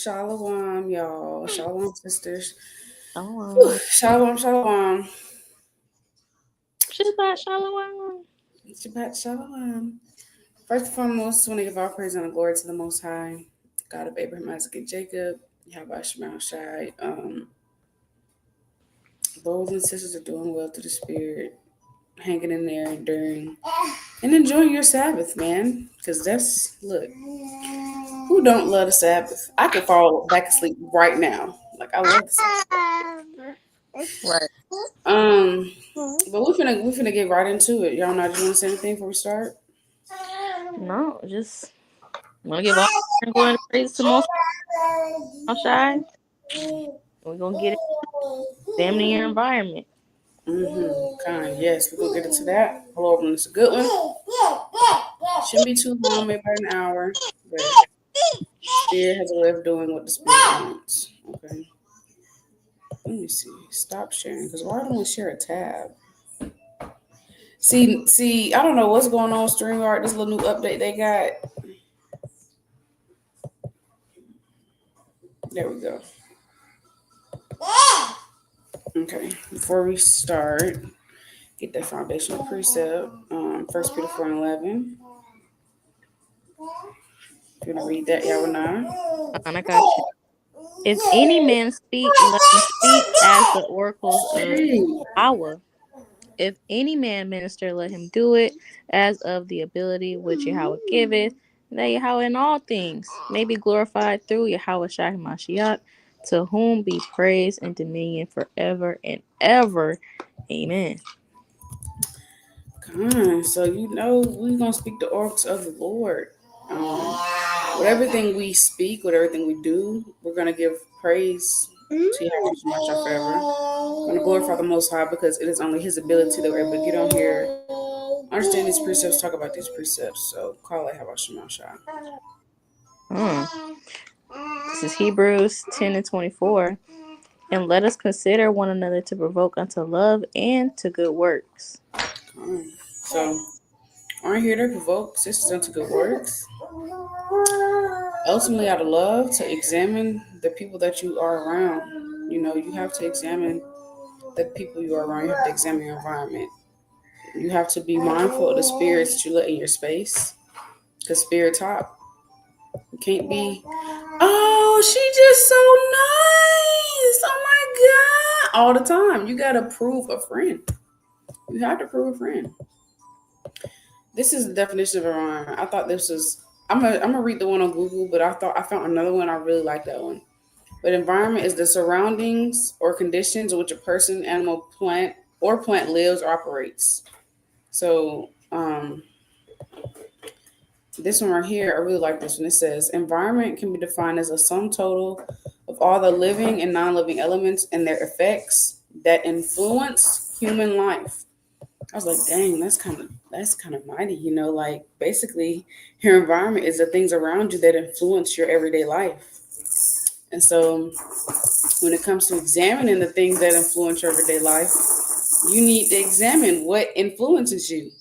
Shalawam, y'all. Shalawam, sisters. Whew. Shalom. Shalawam, shalawam. Shabbat Shalawam. Shabbat Shalawam. First and foremost, I want to give all praise and glory to the Most High, God of Abraham, Isaac, and Jacob. Yahweh Shema Shai. Brothers and sisters are doing well through the Spirit, hanging in there, enduring, and enjoying your Sabbath, man. Because look, who don't love the Sabbath? I could fall back asleep right now. Like, I love the Sabbath. Right. But we finna get right into it. Y'all not doing the same thing before we start? No, just want to give all and glory and praise to Most High. We're gonna get it. Examining your environment. Kind. Yes, we're gonna get into that. Hello, everyone. It's a good one. Shouldn't be too long, maybe about an hour. But Spirit has a way of doing what the Spirit wants. Okay. Let me see. Stop sharing. Because why don't we share a tab? See, I don't know what's going on with StreamYard. This little new update they got. There we go. Okay. Before we start, get that foundational precept. 1 Peter 4:11. If you want to read that, Yawana. I got you. If any man speak, let him speak as the oracles of power. If any man minister, let him do it as of the ability which Yahweh giveth, that Yahweh in all things may be glorified through Yahweh Shai Mashiach, to whom be praise and dominion forever and ever. Amen. So we're gonna speak the oracles of the Lord. With everything we speak, with everything we do, we're gonna give praise to Yahweh Shemashah forever. We're gonna glorify the Most High because it is only His ability that we're able to get on here, understand these precepts, talk about these precepts. So call it Yahweh Shemashah. This is Hebrews 10:24. And let us consider one another to provoke unto love and to good works. So, aren't here to provoke sisters unto good works. Ultimately, out of love, to examine the people that you are around. You have to examine the people you are around. You have to examine your environment. You have to be mindful of the spirits that you let in your space. Because spirit top. You can't be, oh, she just so nice. Oh my God. All the time. You got to prove a friend. You have to prove a friend. This is the definition of environment. I thought this was, I'm gonna read the one on Google, but I found another one. I really like that one. But environment is the surroundings or conditions in which a person, animal, plant lives or operates. So, this one right here, I really like this one. It says, environment can be defined as a sum total of all the living and non-living elements and their effects that influence human life. I was like, dang, that's kind of mighty, like basically your environment is the things around you that influence your everyday life. And so when it comes to examining the things that influence your everyday life, you need to examine what influences you,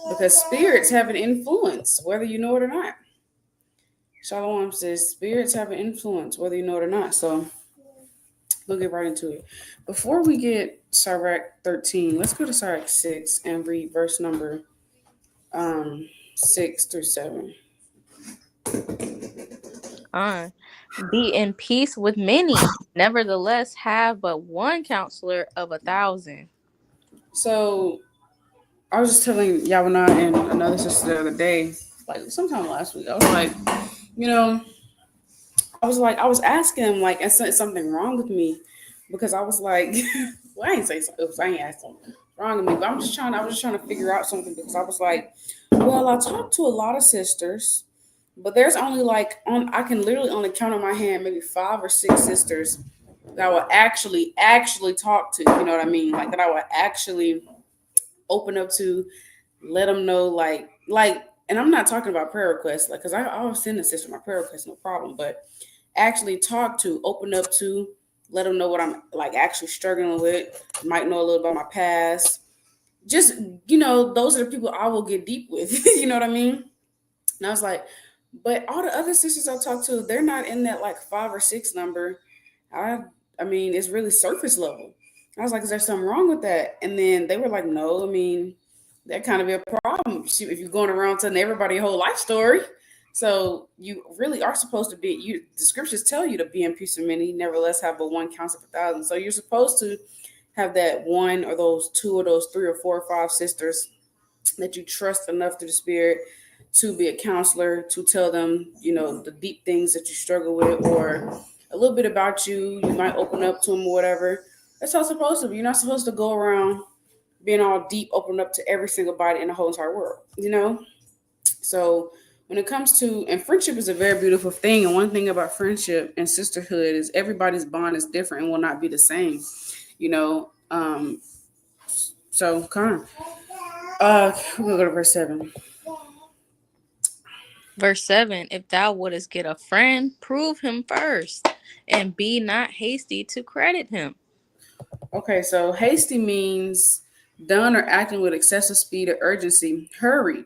because spirits have an influence, whether you know it or not. Shalom says spirits have an influence, whether you know it or not. So we'll get right into it. Before we get Sirach 13, let's go to Sirach 6 and read verse number 6 through 7. Be in peace with many, nevertheless have but one counselor of 1,000. So I was just telling Yawana and another sister the other day, like sometime last week, I was asking him, like, is something wrong with me? Because I was like, well, I ain't say something. I ain't asked something wrong with me, but I was just trying to figure out something, because I was like, well, I talked to a lot of sisters, but there's only I can literally only count on my hand maybe 5 or 6 sisters that I will actually talk to. You know what I mean? Like that I will actually open up to, let them know, like, and I'm not talking about prayer requests, like, because I'll send a sister my prayer requests, no problem, but actually talk to, open up to, let them know what I'm like actually struggling with, might know a little about my past. Just, those are the people I will get deep with. You know what I mean? And I was like, But all the other sisters I talk to, they're not in that like 5 or 6 number. I I mean, it's really surface level. I was like, is there something wrong with that? And then they were like, no, I mean, that kind of be a problem. Shoot, if you're going around telling everybody your whole life story. So you really are supposed to be, the scriptures tell you to be in peace with many, nevertheless have but one counsel for thousands. So you're supposed to have that one or those two or those three or four or five sisters that you trust enough through the spirit to be a counselor, to tell them, the deep things that you struggle with, or a little bit about you. You might open up to them or whatever. That's how it's supposed to be. You're not supposed to go around being all deep, open up to every single body in the whole entire world. So when it comes to, and friendship is a very beautiful thing. And one thing about friendship and sisterhood is everybody's bond is different and will not be the same. You know, so kind of. We'll go to verse 7. Verse 7, if thou wouldest get a friend, prove him first, and be not hasty to credit him. Okay, so hasty means done or acting with excessive speed or urgency. Hurry.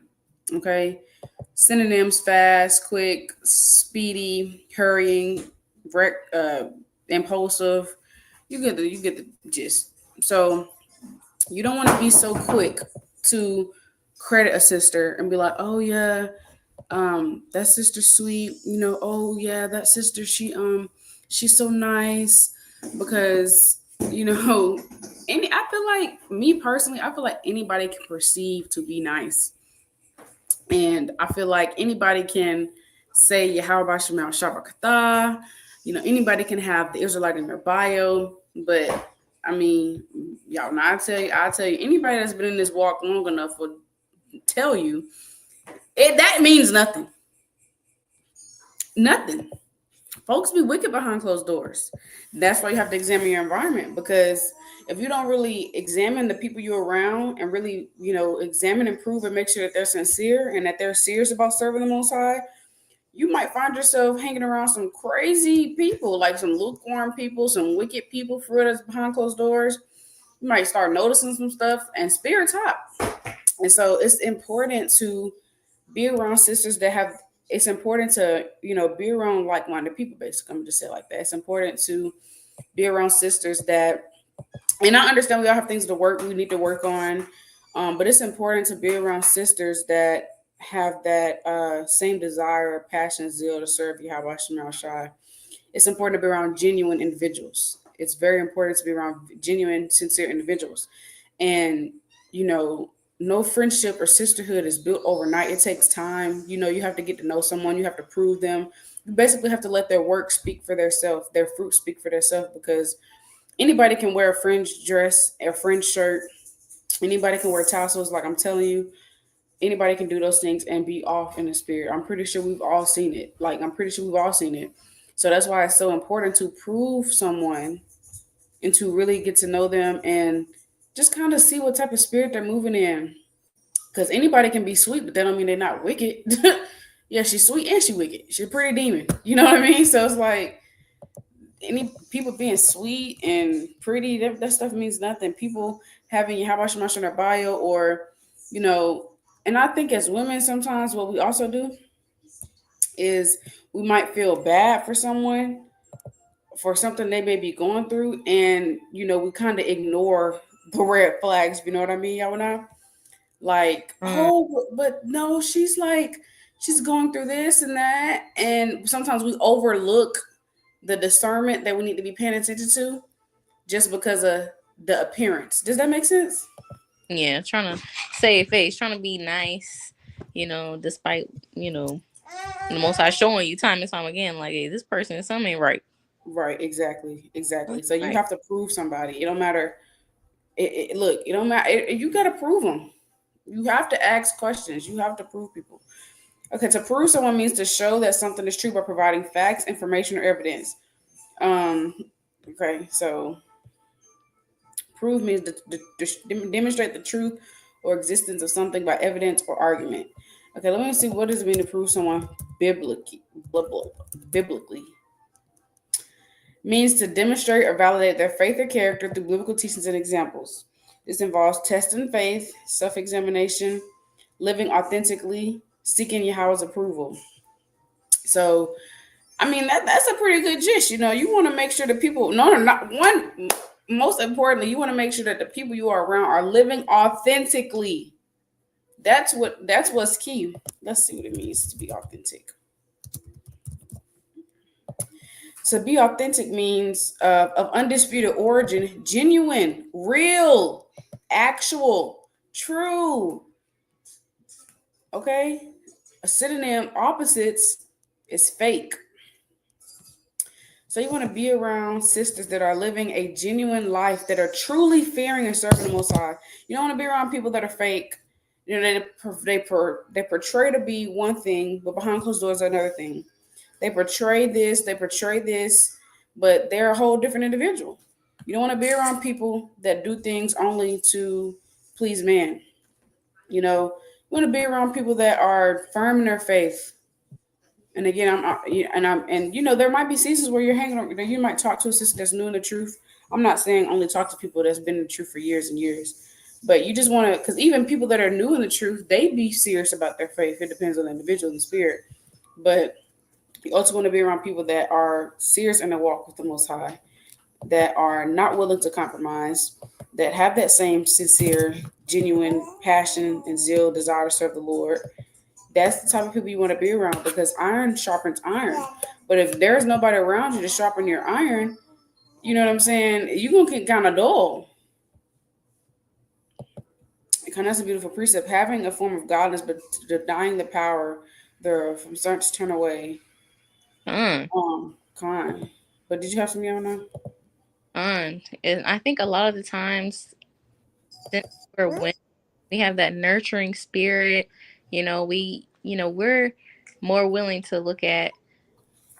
Okay. Synonyms: fast, quick, speedy, hurrying, impulsive. You get the gist. So you don't want to be so quick to credit a sister and be like, oh yeah, that sister's sweet, oh yeah, that sister, she's so nice, because you know I feel like, me personally, I feel like anybody can perceive to be nice, and I feel like anybody can say Yahweh Shemel Shabbat. Anybody can have the Israelite in their bio, but I mean, y'all, now I tell you, anybody that's been in this walk long enough will tell you that means nothing. Nothing. Folks be wicked behind closed doors. That's why you have to examine your environment, because if you don't really examine the people you're around and really, examine and prove and make sure that they're sincere and that they're serious about serving the Most High, you might find yourself hanging around some crazy people, like some lukewarm people, some wicked people for real that's behind closed doors. You might start noticing some stuff, and spirits hot. And so it's important to be around sisters that have, it's important to, be around like-minded people, basically. I'm just say it like that. It's important to be around sisters that, and I understand we all have things we need to work on, but it's important to be around sisters that have that same desire, passion, zeal to serve Yahweh Shemal Shai. It's important to be around genuine individuals. It's very important to be around genuine, sincere individuals. And, no friendship or sisterhood is built overnight. It takes time. You have to get to know someone. You have to prove them. You basically have to let their work speak for themselves, their fruit speak for themselves, because anybody can wear a fringe dress, a fringe shirt. Anybody can wear tassels. Like I'm telling you, anybody can do those things and be off in the spirit. I'm pretty sure we've all seen it. So that's why it's so important to prove someone and to really get to know them and just kind of see what type of spirit they're moving in. Because anybody can be sweet, but that don't mean they're not wicked. Yeah, she's sweet and she wicked. She's a pretty demon. You know what I mean? So it's like, any people being sweet and pretty, that stuff means nothing. People having how about in their bio, or you know, and I think as women sometimes what we also do is we might feel bad for someone for something they may be going through, and we kind of ignore the red flags. You know what I mean? Y'all know, like, oh, but no, she's going through this and that, and sometimes we overlook the discernment that we need to be paying attention to just because of the appearance. Does that make sense? Yeah, trying to save face, trying to be nice, despite, the Most High showing you time and time again, like, hey, this person, something ain't right. Right, exactly. So you have to prove somebody. It don't matter. Look, it don't matter. You got to prove them. You have to ask questions. You have to prove people. Okay, to prove someone means to show that something is true by providing facts, information, or evidence. Okay, so prove means to demonstrate the truth or existence of something by evidence or argument. Okay, let me see, what does it mean to prove someone biblically? Biblically means to demonstrate or validate their faith or character through biblical teachings and examples. This involves testing faith, self-examination, living authentically, seeking Yahweh's approval. So I mean that's a pretty good gist. You want to make sure that people not one most importantly, you want to make sure that the people you are around are living authentically. That's what's key. Let's see what it means to be authentic. To be authentic means of undisputed origin, genuine, real, actual, true. Okay? A synonym opposites is fake. So you want to be around sisters that are living a genuine life, that are truly fearing and serving the Most High. You don't want to be around people that are fake. They portray to be one thing, but behind closed doors are another thing. They portray this, but they're a whole different individual. You don't want to be around people that do things only to please man. You want to be around people that are firm in their faith. And again, there might be seasons where you're you might talk to a sister that's new in the truth. I'm not saying only talk to people that's been in the truth for years and years, but you just want to, because even people that are new in the truth, they be serious about their faith. It depends on the individual and the spirit, but you also want to be around people that are serious in their walk with the Most High, that are not willing to compromise, that have that same sincere, genuine passion and zeal, desire to serve the Lord. That's the type of people you want to be around, because iron sharpens iron. But if there's nobody around you to sharpen your iron, you know what I'm saying, you're going to get kind of dull. And that's a beautiful precept. Having a form of godliness, but denying the power thereof. I'm starting to turn away. Come on. But did you have some Yana? And I think a lot of the times, since we're women, we have that nurturing spirit. We're more willing to look at,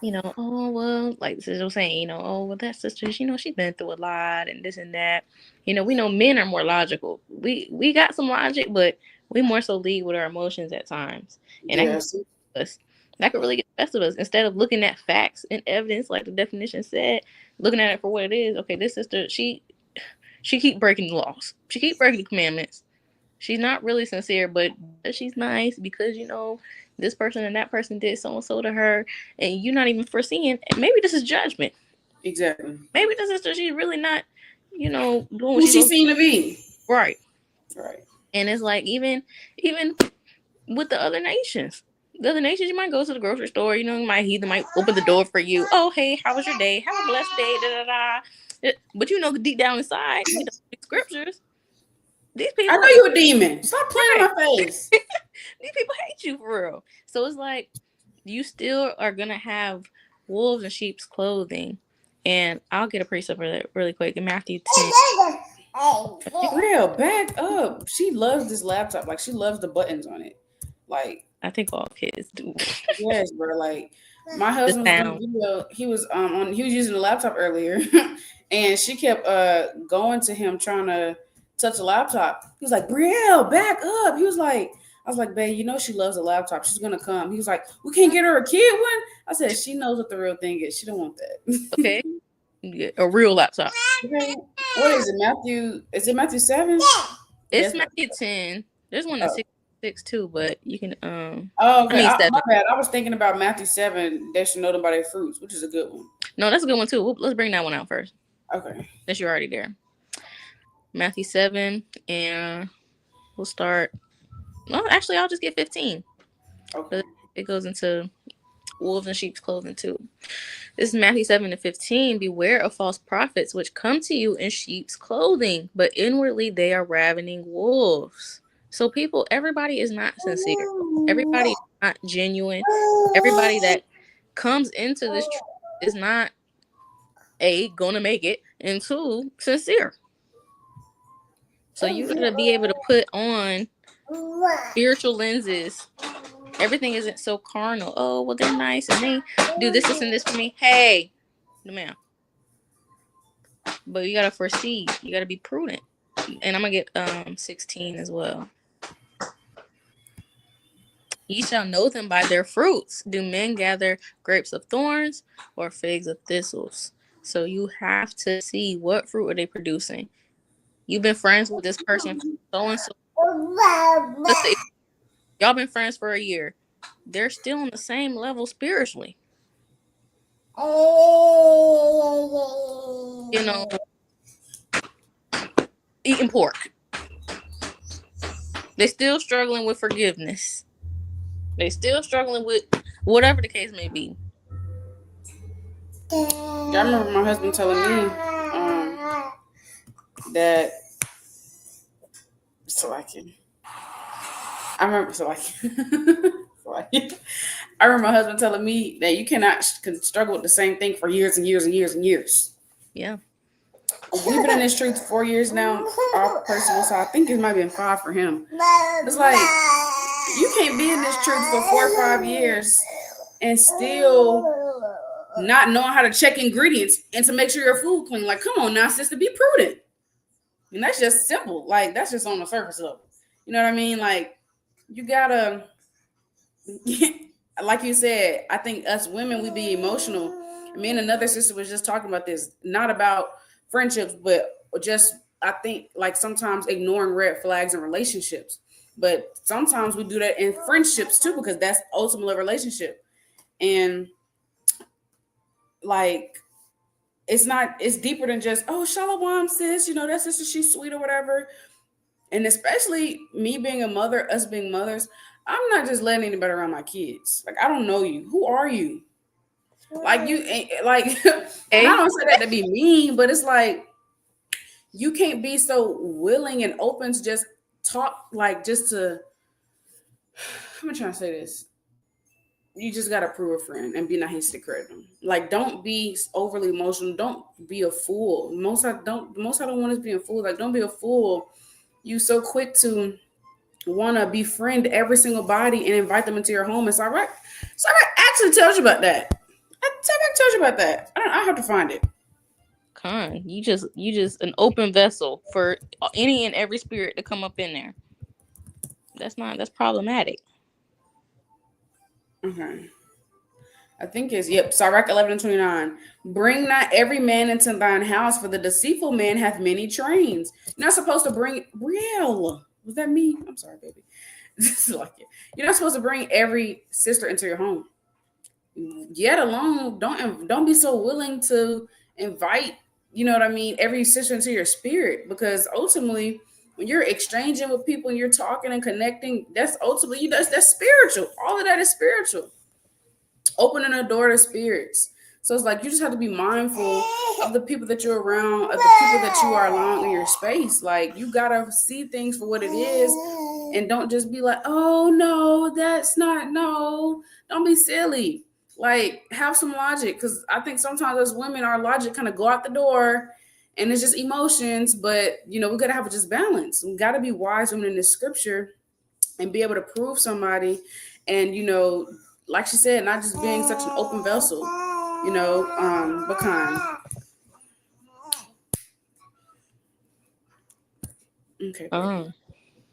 oh well, like the sister was saying, oh well, that sister, she's been through a lot and this and that. We know men are more logical. We got some logic, but we more so lead with our emotions at times, and Yes. that could really get the best of us. Instead of looking at facts and evidence, like the definition said, looking at it for what it is. Okay, this sister, she keep breaking the laws. She keep breaking the commandments. She's not really sincere, but she's nice because this person and that person did so and so to her, and you're not even foreseeing. Maybe this is judgment. Exactly. Maybe the sister, she's really not, doing what Who she's she supposed to. seen to be. Right. Right. And it's like even with the other nations. The other nations, you might go to the grocery store, you might heathen might open the door for you. Oh, hey, how was your day? Have a blessed day, da da da. But deep down inside, the scriptures, these I people know you a demon. Stop playing right. in my face. These people hate you for real. So it's like you still are gonna have wolves in sheep's clothing. And I'll get a precept for that really quick in Matthew 10. Real, back up. She loves this laptop. Like, she loves the buttons on it. Like, I think all kids do. yes, bro. Like, my The husband was doing a sound. video. He was using the laptop earlier, and she kept going to him trying to touch the laptop. He was like, Brielle, back up. I was like, babe, she loves a laptop. She's gonna come. He was like, we can't get her a kid one. I said, she knows what the real thing is. She don't want that. Okay. Yeah, a real laptop. Okay. What is it, Matthew? Is it Matthew 7? It's Yes. Matthew 10. There's one in 6 too, but you can Oh, okay. 7. My bad. I was thinking about Matthew 7. They should know them by their fruits, which is a good one. No, that's a good one too. Let's bring that one out first. Okay. Since you're already there. Matthew 7, and we'll start. Well, actually, I'll just get 15. Okay. It goes into wolves in sheep's clothing too. This is Matthew 7-15. Beware of false prophets, which come to you in sheep's clothing, but inwardly they are ravening wolves. So everybody is not sincere. Everybody is not genuine. Everybody that comes into this truth is not gonna make it, and 2 sincere. So you gotta be able to put on spiritual lenses. Everything isn't so carnal. Oh, well, they're nice and they do this and this for me. Hey, no ma'am. But you gotta foresee. You gotta be prudent. And I'm gonna get 16 as well. Ye shall know them by their fruits. Do men gather grapes of thorns or figs of thistles? So you have to see what fruit are they producing. You've been friends with this person for so and so. Let's say y'all been friends for a year. they're still on the same level spiritually. You know, eating pork. They still struggling with forgiveness. They still struggling with whatever the case may be. Yeah, I remember my husband telling me that so I can. I remember so I can. So I can. I remember my husband telling me that you cannot struggle with the same thing for years and years and years and years. Yeah. We've been in this truth 4 years now, our personal, so I think it might have been 5 for him. It's like you can't be in this truth for 4 or 5 years and still not knowing how to check ingredients and to make sure your food clean. Like, come on now, sister, be prudent. And that's just simple. Like, that's just on the surface level. You know what I mean? Like, you gotta, like you said, I think us women, we be emotional. Me and another sister was just talking about this, not about friendships, but just, I think, like sometimes ignoring red flags in relationships. But sometimes we do that in friendships too, because that's ultimately a relationship. And like, it's deeper than just, oh, Shalawam, sis, that sister, she's sweet or whatever. And especially me being a mother, us being mothers, I'm not just letting anybody around my kids. Like, I don't know you. Who are you? Like, you ain't like, and I don't say that to be mean, but it's like, you can't be so willing and open to just talk, like, just to, I'm trying to say this. You just gotta prove a friend and be not hasty to credit them. Like, don't be overly emotional. Don't be a fool. Most I don't want is being a fool. Like, don't be a fool. You so quick to want to befriend every single body and invite them into your home. And Sarah actually tells you about that. Sarah tells you about that. I have to find it. Con, you just an open vessel for any and every spirit to come up in there. That's problematic. Okay. I think it's, Sirach 11:29. Bring not every man into thine house, for the deceitful man hath many trains. You're not supposed to bring real. Was that me? I'm sorry, baby. This is like it. You're not supposed to bring every sister into your home. Yet alone, don't be so willing to invite, you know what I mean, every sister into your spirit, because ultimately, when you're exchanging with people and you're talking and connecting, that's ultimately that's spiritual. All of that is spiritual, opening a door to spirits. So it's like you just have to be mindful of the people that you're around, of the people that you are allowing in your space. Like, you gotta see things for what it is, and don't just be like, oh no, that's not, no. Don't be silly. Like, have some logic, because I think sometimes as women, our logic kind of go out the door, and it's just emotions. But we gotta have just balance. We gotta be wise women in this scripture and be able to prove somebody, and like she said, not just being such an open vessel, but kind. Okay. All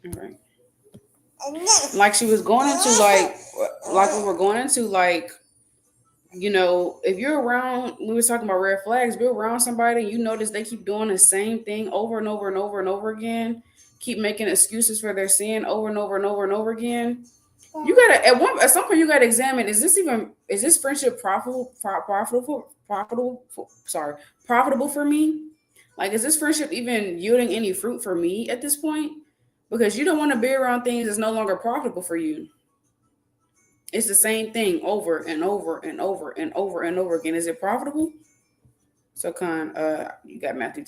right. Like she was going into, like we were going into, like, if you're around, we were talking about red flags, if you're around somebody, you notice they keep doing the same thing over and over and over and over again, keep making excuses for their sin over and over and over and over again. You gotta at some point you gotta examine: is this friendship profitable for me? Like, is this friendship even yielding any fruit for me at this point? Because you don't want to be around things that's no longer profitable for you. It's the same thing over and over and over and over and over again. Is it profitable? So, you got Matthew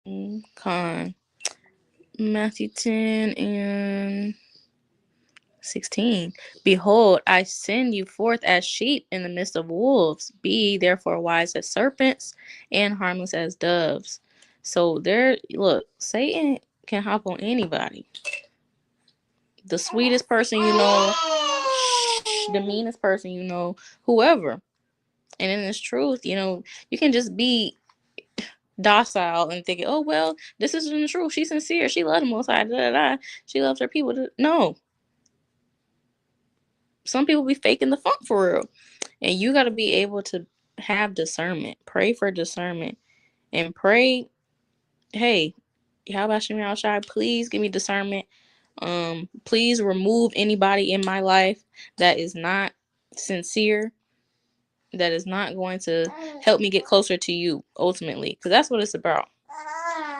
10. Con. Matthew 10 and 16. Behold, I send you forth as sheep in the midst of wolves. Be ye therefore wise as serpents and harmless as doves. So look, Satan can hop on anybody. The sweetest person you know, the meanest person you know, whoever. And in this truth, you can just be docile and thinking, oh, well, this isn't the truth. She's sincere. She loves the Most High. She loves her people. No. Some people be faking the funk for real. And you got to be able to have discernment. Pray for discernment. And pray, hey, how about Shemir Shai? Please give me discernment Please remove anybody in my life that is not sincere, that is not going to help me get closer to you ultimately, because that's what it's about.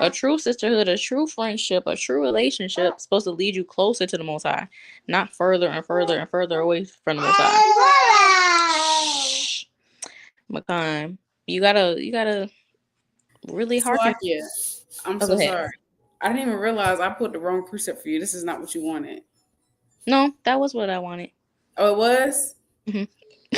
A true sisterhood, a true friendship, a true relationship is supposed to lead you closer to the Most High, not further and further and further away from the Most High. Shh. Makan, you gotta really hearken. Slovakia. I'm Oh, go so ahead. sorry. I didn't even realize I put the wrong precept for you. This is not what you wanted. No, that was what I wanted. Oh, it was? Hmm.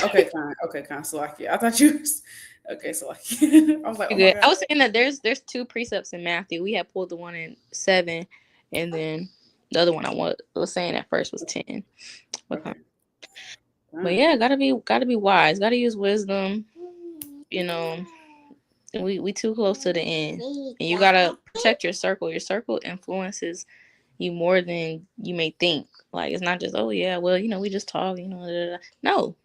Okay, fine. Okay, fine. Slovakia. I thought you was... Okay, Slovakia. I was like, You oh my good? I God. was saying that there's two precepts in Matthew. We had pulled the one in 7, and then the other one was saying at first was 10. Okay. Okay. But Fine. yeah, gotta be wise. Gotta use wisdom. You know, we too close to the end, and you gotta protect your circle. Your circle influences you more than you may think. Like, it's not just, oh yeah, well, we just talk. Da, da, da. No,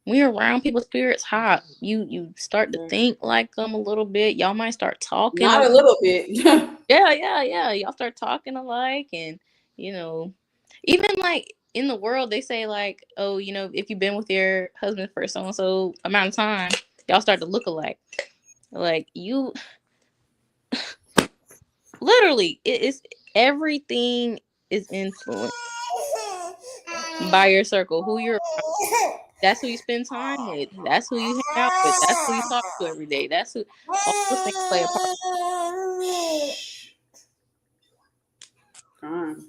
when you're around people's spirits hot, you start to Yeah. think like them a little bit. Y'all might start talking. Not a little bit. Yeah. Y'all start talking alike, and you know, even like in the world, they say like, oh, if you've been with your husband for so and so amount of time, y'all start to look alike. Like, you, literally, it is, everything is influenced by your circle. Who you're, that's who you spend time with. That's who you hang out with. That's who you talk to every day. That's who. All those things play a part. Fine.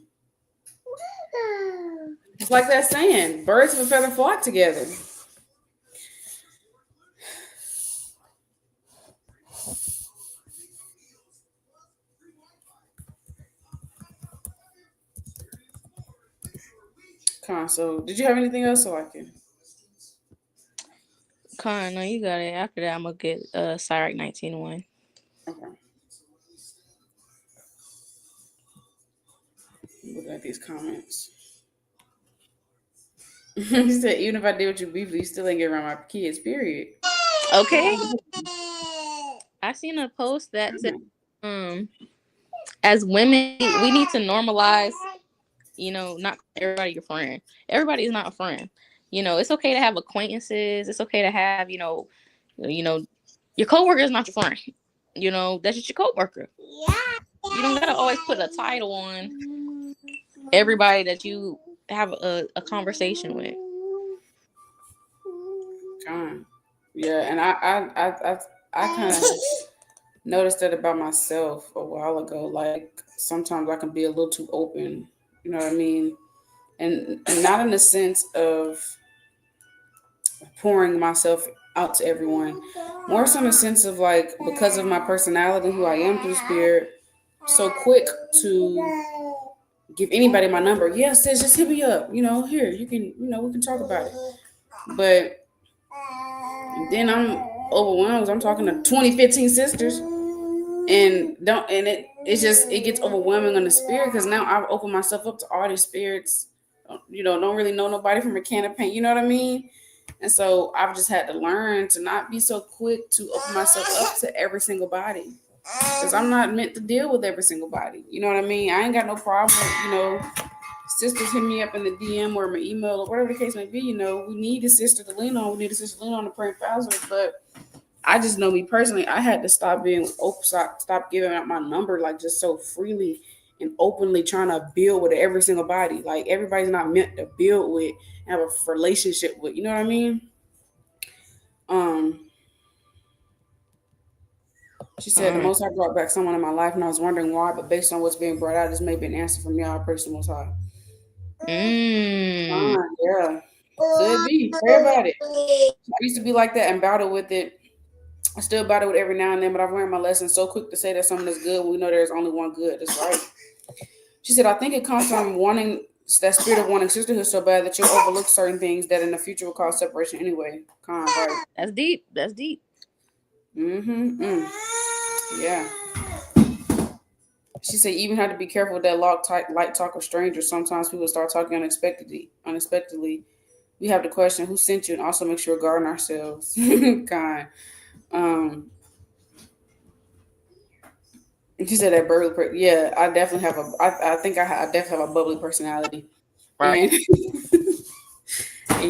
It's like that saying, birds of a feather flock together. So did you have anything else to like it? Con, no, you got it. After that, I'm gonna get Cyrac 19:1. Okay. Looking at these comments. He said, even if I did with you briefly, you still ain't get around my kids, period. Okay. I seen a post that said, as women, we need to normalize, not everybody your friend. Everybody is not a friend. It's okay to have acquaintances. It's okay to have, your coworker is not your friend. That's just your coworker. You don't gotta always put a title on everybody that you have a conversation with. Kind. Yeah, and I kind of noticed that about myself a while ago. Like sometimes I can be a little too open. You know what I mean? And not in the sense of pouring myself out to everyone. More so in the sense of like because of my personality, who I am through spirit, so quick to give anybody my number. Yeah, sis, just hit me up. Here you can. We can talk about it. But then I'm overwhelmed. I'm talking to 2015 sisters, and it gets overwhelming on the spirit because now I've opened myself up to all these spirits. Don't really know nobody from a can of paint. You know what I mean? And so I've just had to learn to not be so quick to open myself up to every single body. Because I'm not meant to deal with every single body. You know what I mean? I ain't got no problem with, sisters hit me up in the DM or my email or whatever the case may be. We need a sister to lean on. We need a sister to lean on to pray thousands. But I just know me personally, I had to stop being open, stop giving out my number like just so freely and openly trying to build with every single body. Like everybody's not meant to build with and have a relationship with. You know what I mean? Um, she said the most I brought back someone in my life, and I was wondering why. But based on what's being brought out, this may be an answer from y'all. Praise the Most High. Yeah, could be. Pray about it. I used to be like that and battle with it. I still battle with it every now and then, but I've learned my lesson. So quick to say that something is good when we know there's only one good. That's right. She said, I think it comes from wanting that spirit of wanting sisterhood so bad that you'll overlook certain things that in the future will cause separation anyway. Right. That's deep. That's deep. Yeah. She said, you even have to be careful with that light talk of strangers. Sometimes people start talking unexpectedly. We have to question who sent you and also make sure we're guarding ourselves. Kind. Um, You said that yeah, I definitely have I think I definitely have a bubbly personality, Right. and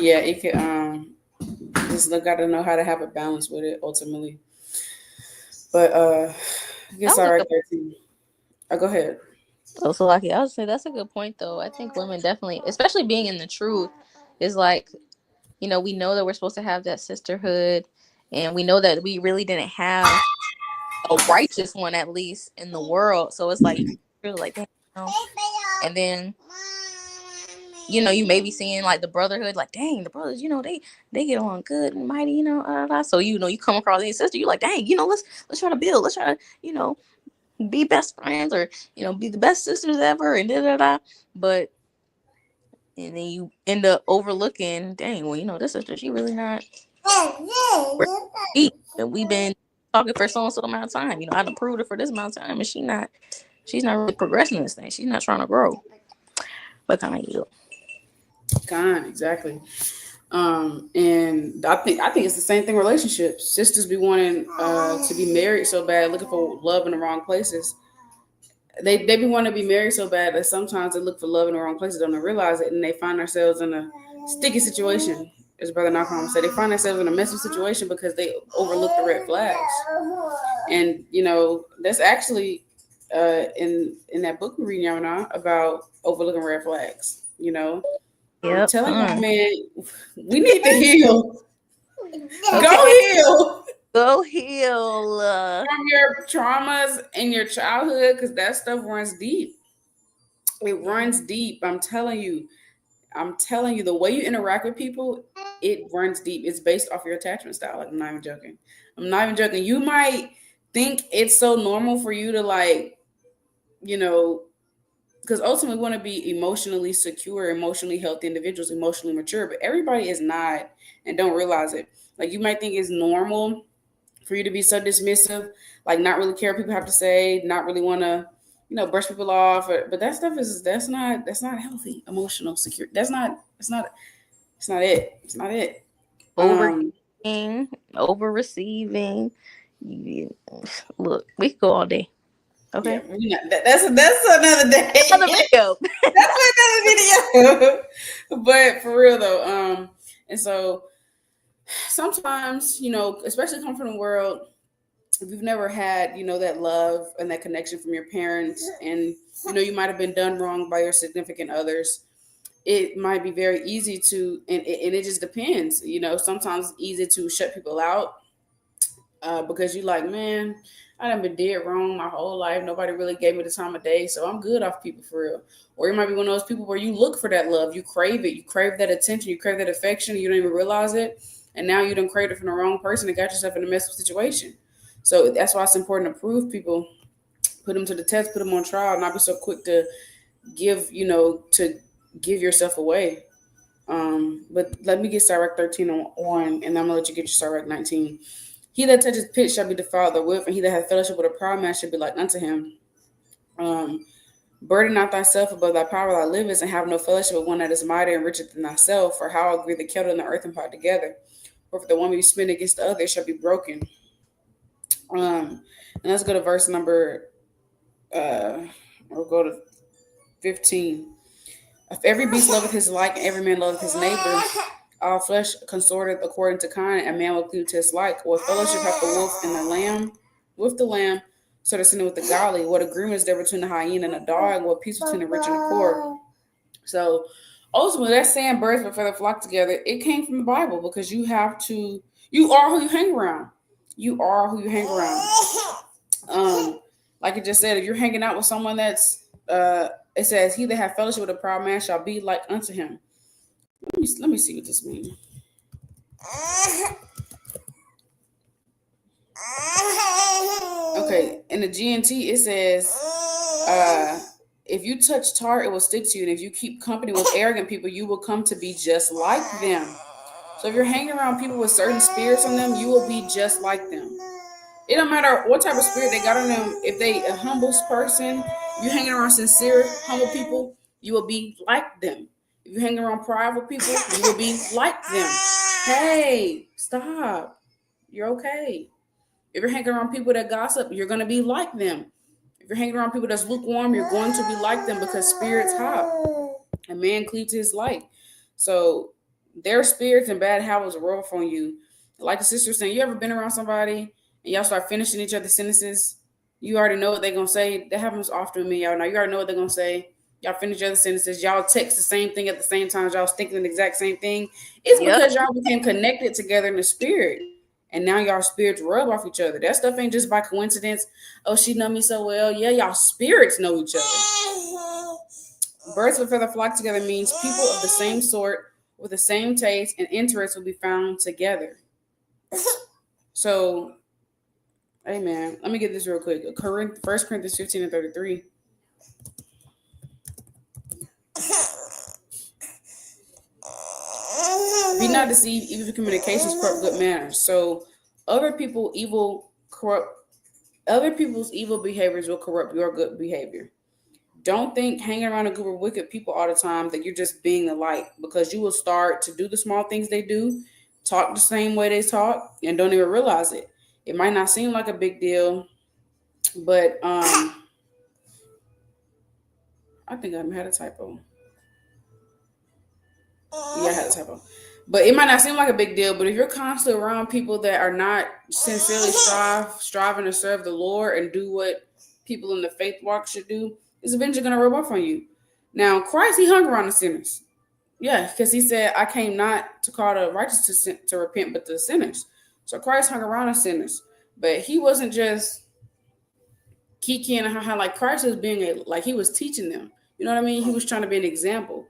yeah, it could just got to know how to have a balance with it ultimately. But I That guess was I a right good. there too. Go ahead. Oh, so lucky. I would say that's a good point, though. I think women definitely, especially being in the truth, is like, we know that we're supposed to have that sisterhood, and we know that we really didn't have a righteous one, at least in the world. So it's like, really like, damn, and then, you may be seeing like the brotherhood, like, dang, the brothers, they get along good and mighty, So you come across any sister, you like, dang, let's try to build, let's try to, be best friends, or be the best sisters ever, and da da da. But and then you end up overlooking, dang, well, this sister, she really not deep, and we've been talking for so and so amount of time. I done proved it for this amount of time, and she's not really progressing this thing. She's not trying to grow. But kind of you. God, exactly. And I think it's the same thing. Relationships, sisters be wanting to be married so bad, looking for love in the wrong places. They be wanting to be married so bad that sometimes they look for love in the wrong places, don't realize it, and they find themselves in a sticky situation. As Brother Malcolm said, they find themselves in a messy situation because they overlook the red flags. And that's actually in that book we're reading y'all now about overlooking red flags. I'm Yep. telling you, man, we need to heal. Go Okay. heal Go heal. from your traumas in your childhood, because that stuff runs deep. It runs deep. I'm telling you. The way you interact with people, it runs deep. It's based off your attachment style. Like, I'm not even joking. You might think it's so normal for you to you know, because ultimately we want to be emotionally secure, emotionally healthy individuals, emotionally mature, but everybody is not and don't realize it. Like, you might think it's normal for you to be so dismissive, like not really care what people have to say, not really want to, brush people off. But that stuff that's not healthy. Emotional secure. It's not it. It's not it. Over Um, giving, over receiving. You, look, we could go all day. yeah, Okay. that's another day. Another video. That's another video. But for real though, and so sometimes, especially coming from the world, if you've never had, that love and that connection from your parents, and you might have been done wrong by your significant others, it might be very easy to, and it just depends. Sometimes it's easy to shut people out because you like, man, I done been dead wrong my whole life. Nobody really gave me the time of day, so I'm good off people for real. Or you might be one of those people where you look for that love, you crave it, you crave that attention, you crave that affection, you don't even realize it, and now you done craved it from the wrong person and got yourself in a messy situation. So that's why it's important to prove people, put them to the test, put them on trial, not be so quick to give, to give yourself away. But let me get Sirach 13 on, and I'm gonna let you get your Sirach 19. He that touches pitch shall be defiled therewith, and he that hath fellowship with a proud man shall be like unto him. Um, Burden not thyself above thy power thou livest, and have no fellowship with one that is mightier and richer than thyself. For how agree the kettle and the earthen pot together? For if the one be spent against the other, it shall be broken. And let's go to verse number. We'll go to 15. If every beast loveth his like, and every man loveth his neighbor, all flesh consorteth according to kind, and man will cleave to his like. What fellowship hath the wolf and the lamb with the lamb, so the sinner with the godly? What agreement is there between the hyena and the dog? What peace between the rich and the poor? So ultimately, that saying birds of a feather flock together, it came from the Bible, because you are who you hang around. You are who you hang around. Like it just said, if you're hanging out with someone that's it says, he that have fellowship with a proud man shall be like unto him. Let me see what this means. Okay, in the GNT it says, if you touch tar, it will stick to you, and if you keep company with arrogant people, you will come to be just like them. So if you're hanging around people with certain spirits on them, you will be just like them. It don't matter what type of spirit they got on them. If they a humble person, if you're hanging around sincere, humble people, you will be like them. If you're hanging around prideful people, you will be like them. Hey, stop. You're okay. If you're hanging around people that gossip, you're gonna be like them. If you're hanging around people that's lukewarm, you're going to be like them because spirits hot. A man cleaves to his light. So their spirits and bad habits rub off on you. Like the sister was saying, you ever been around somebody and y'all start finishing each other's sentences? You already know what they're gonna say. That happens often with me, y'all. Now you already know what they're gonna say. Y'all finish each other's sentences. Y'all text the same thing at the same time. Y'all thinking the exact same thing. It's Yep. because y'all became connected together in the spirit. And now y'all spirits rub off each other. That stuff ain't just by coincidence. Oh, she know me so well. Yeah, y'all spirits know each other. Birds of a feather flock together means people of the same sort with the same taste and interests will be found together. So, amen. Let me get this real quick. 1 Corinthians 15 and 33. Be not deceived, evil communications corrupt good manners. So, other people evil corrupt. Other people's evil behaviors will corrupt your good behavior. Don't think hanging around a group of wicked people all the time that you're just being the light, because you will start to do the small things they do, talk the same way they talk, and don't even realize it. It might not seem like a big deal, but I think I had a typo. Yeah, I had a typo. But it might not seem like a big deal, but if you're constantly around people that are not sincerely striving to serve the Lord and do what people in the faith walk should do, it's eventually going to rub off on you. Now, Christ, he hung around the sinners. Yeah, because he said, I came not to call the righteous to repent, but the sinners. So Christ hung around the sinners. But he wasn't just kikiing and how like Christ was being like he was teaching them. You know what I mean? He was trying to be an example.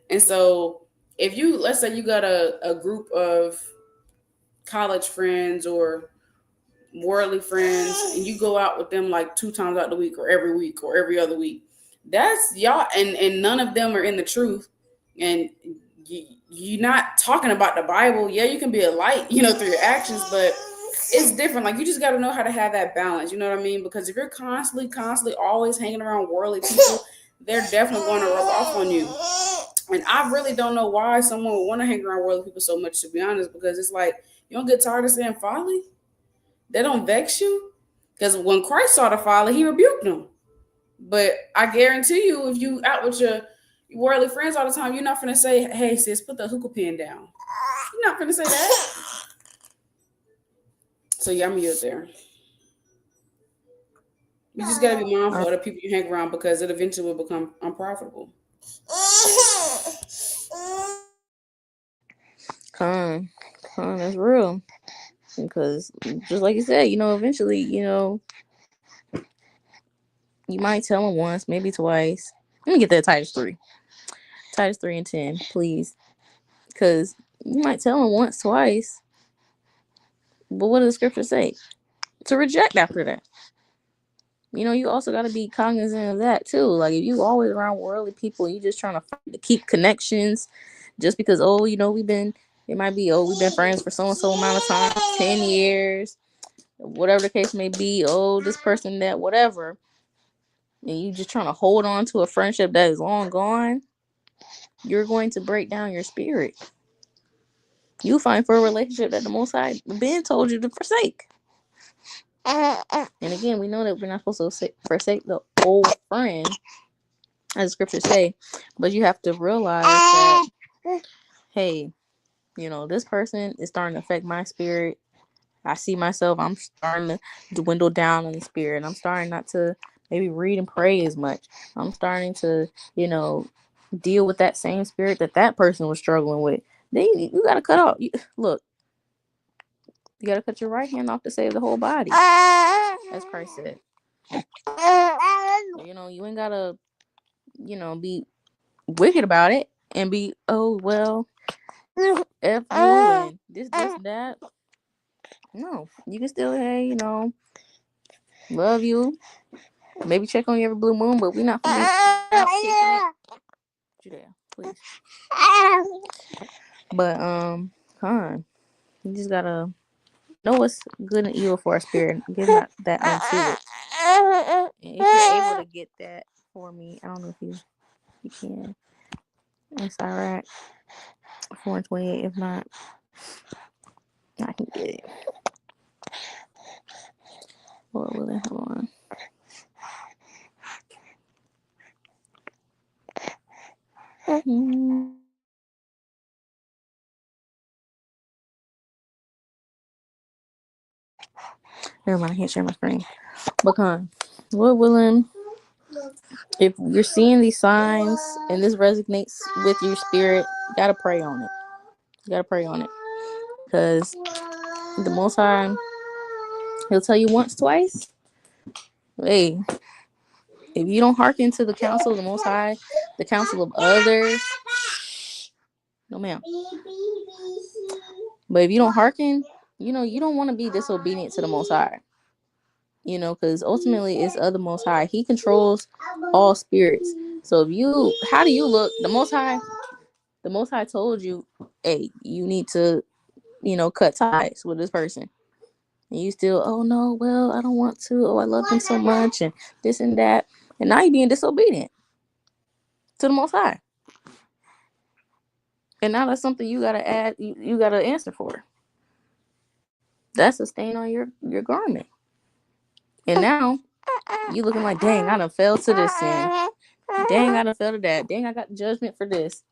And so if you, let's say you got a group of college friends or worldly friends and you go out with them like 2 times out the week or every other week, that's y'all, and none of them are in the truth, and you're not talking about the Bible. Yeah, you can be a light, through your actions, but it's different. Like, you just got to know how to have that balance. You know what I mean? Because if you're constantly always hanging around worldly people, they're definitely going to rub off on you. And I really don't know why someone would want to hang around worldly people so much, to be honest, because it's like, you don't get tired of saying folly? They don't vex you? Because when Christ saw the folly, he rebuked them. But I guarantee you, if you out with your worldly friends all the time, you're not going to say, hey, sis, put the hookah pen down. You're not going to say that. So, yeah, I'm here there. You just got to be mindful of the people you hang around, because it eventually will become unprofitable. That's real. Because just like you said, eventually, you might tell them once, maybe twice. Let me get that Titus 3 and 10, please. Because you might tell them once, twice. But what does the scripture say? To reject after that. You also got to be cognizant of that too. Like, if you always around worldly people, you just trying to keep connections just because, we've been friends for so amount of time, 10 years, whatever the case may be. This person, that, whatever. And you just trying to hold on to a friendship that is long gone, you're going to break down your spirit. You find for a relationship that the Most High Ben told you to forsake. And again, we know that we're not supposed to forsake the old friend, as the scriptures say, but you have to realize that, hey, this person is starting to affect my spirit. I see myself, I'm starting to dwindle down in the spirit. I'm starting not to maybe read and pray as much. I'm starting to, deal with that same spirit that person was struggling with. Then you got to cut off. Look, you got to cut your right hand off to save the whole body. As Christ said. You ain't got to, be wicked about it and be, F you and this, that. No, you can still, hey, love you. Maybe check on you every blue moon, but we're not going to be out kicking it. Judea, please. But, you just got to know what's good and evil for our spirit and give that unto it. And if you're able to get that for me, I don't know if you can. It's Iraq 428. If not, I can get it. What will it? Hold on. Never mind, I can't share my screen. But Lord willing, if you're seeing these signs and this resonates with your spirit, you gotta pray on it. You gotta pray on it. Because the Most High, He'll tell you once, twice. Hey, if you don't hearken to the counsel of the Most High, the counsel of others, no ma'am. But if you don't hearken, you don't want to be disobedient to the Most High. Because ultimately it's of the Most High. He controls all spirits. So how do you look? The Most High told you, hey, you need to, cut ties with this person. And you still, oh no, well, I don't want to. Oh, I love him so much, and this and that. And now you're being disobedient to the Most High. And now that's something you gotta add. You gotta answer for. That's a stain on your garment. And now you looking like, dang, I done fell to this sin. Dang, I done fell to that. Dang, I got judgment for this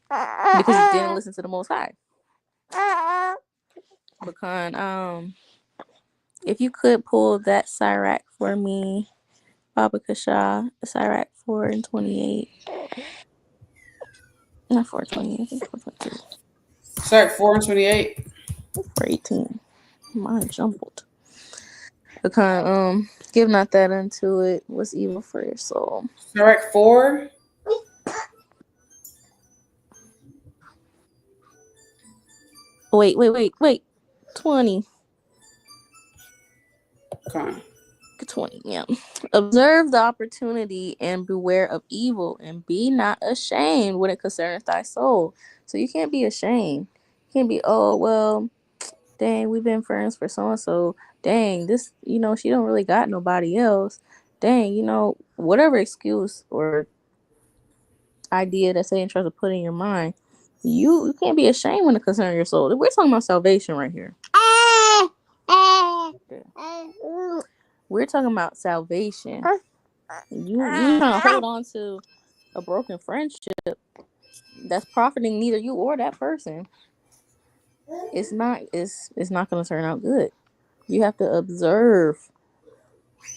because you didn't listen to the Most High. Because if you could pull that Sirach for me, Baba Kasha, Sirach 4:28. Not 4:28, I think 4:22. Sirach 4:28. 4:18. Mine jumbled. Because give not that unto it. What's evil for your soul? Sirach 4. Wait. 20. Okay. 20, yeah. Observe the opportunity and beware of evil, and be not ashamed when it concerneth thy soul. So you can't be ashamed. You can't be, oh, well, dang, we've been friends for so-and-so. Dang, this, she don't really got nobody else. Dang, whatever excuse or idea that Satan tries to put in your mind, you can't be ashamed when it concerns your soul. We're talking about salvation right here. We're talking about salvation. You trying to hold on to a broken friendship that's profiting neither you or that person. It's not going to turn out good. You have to observe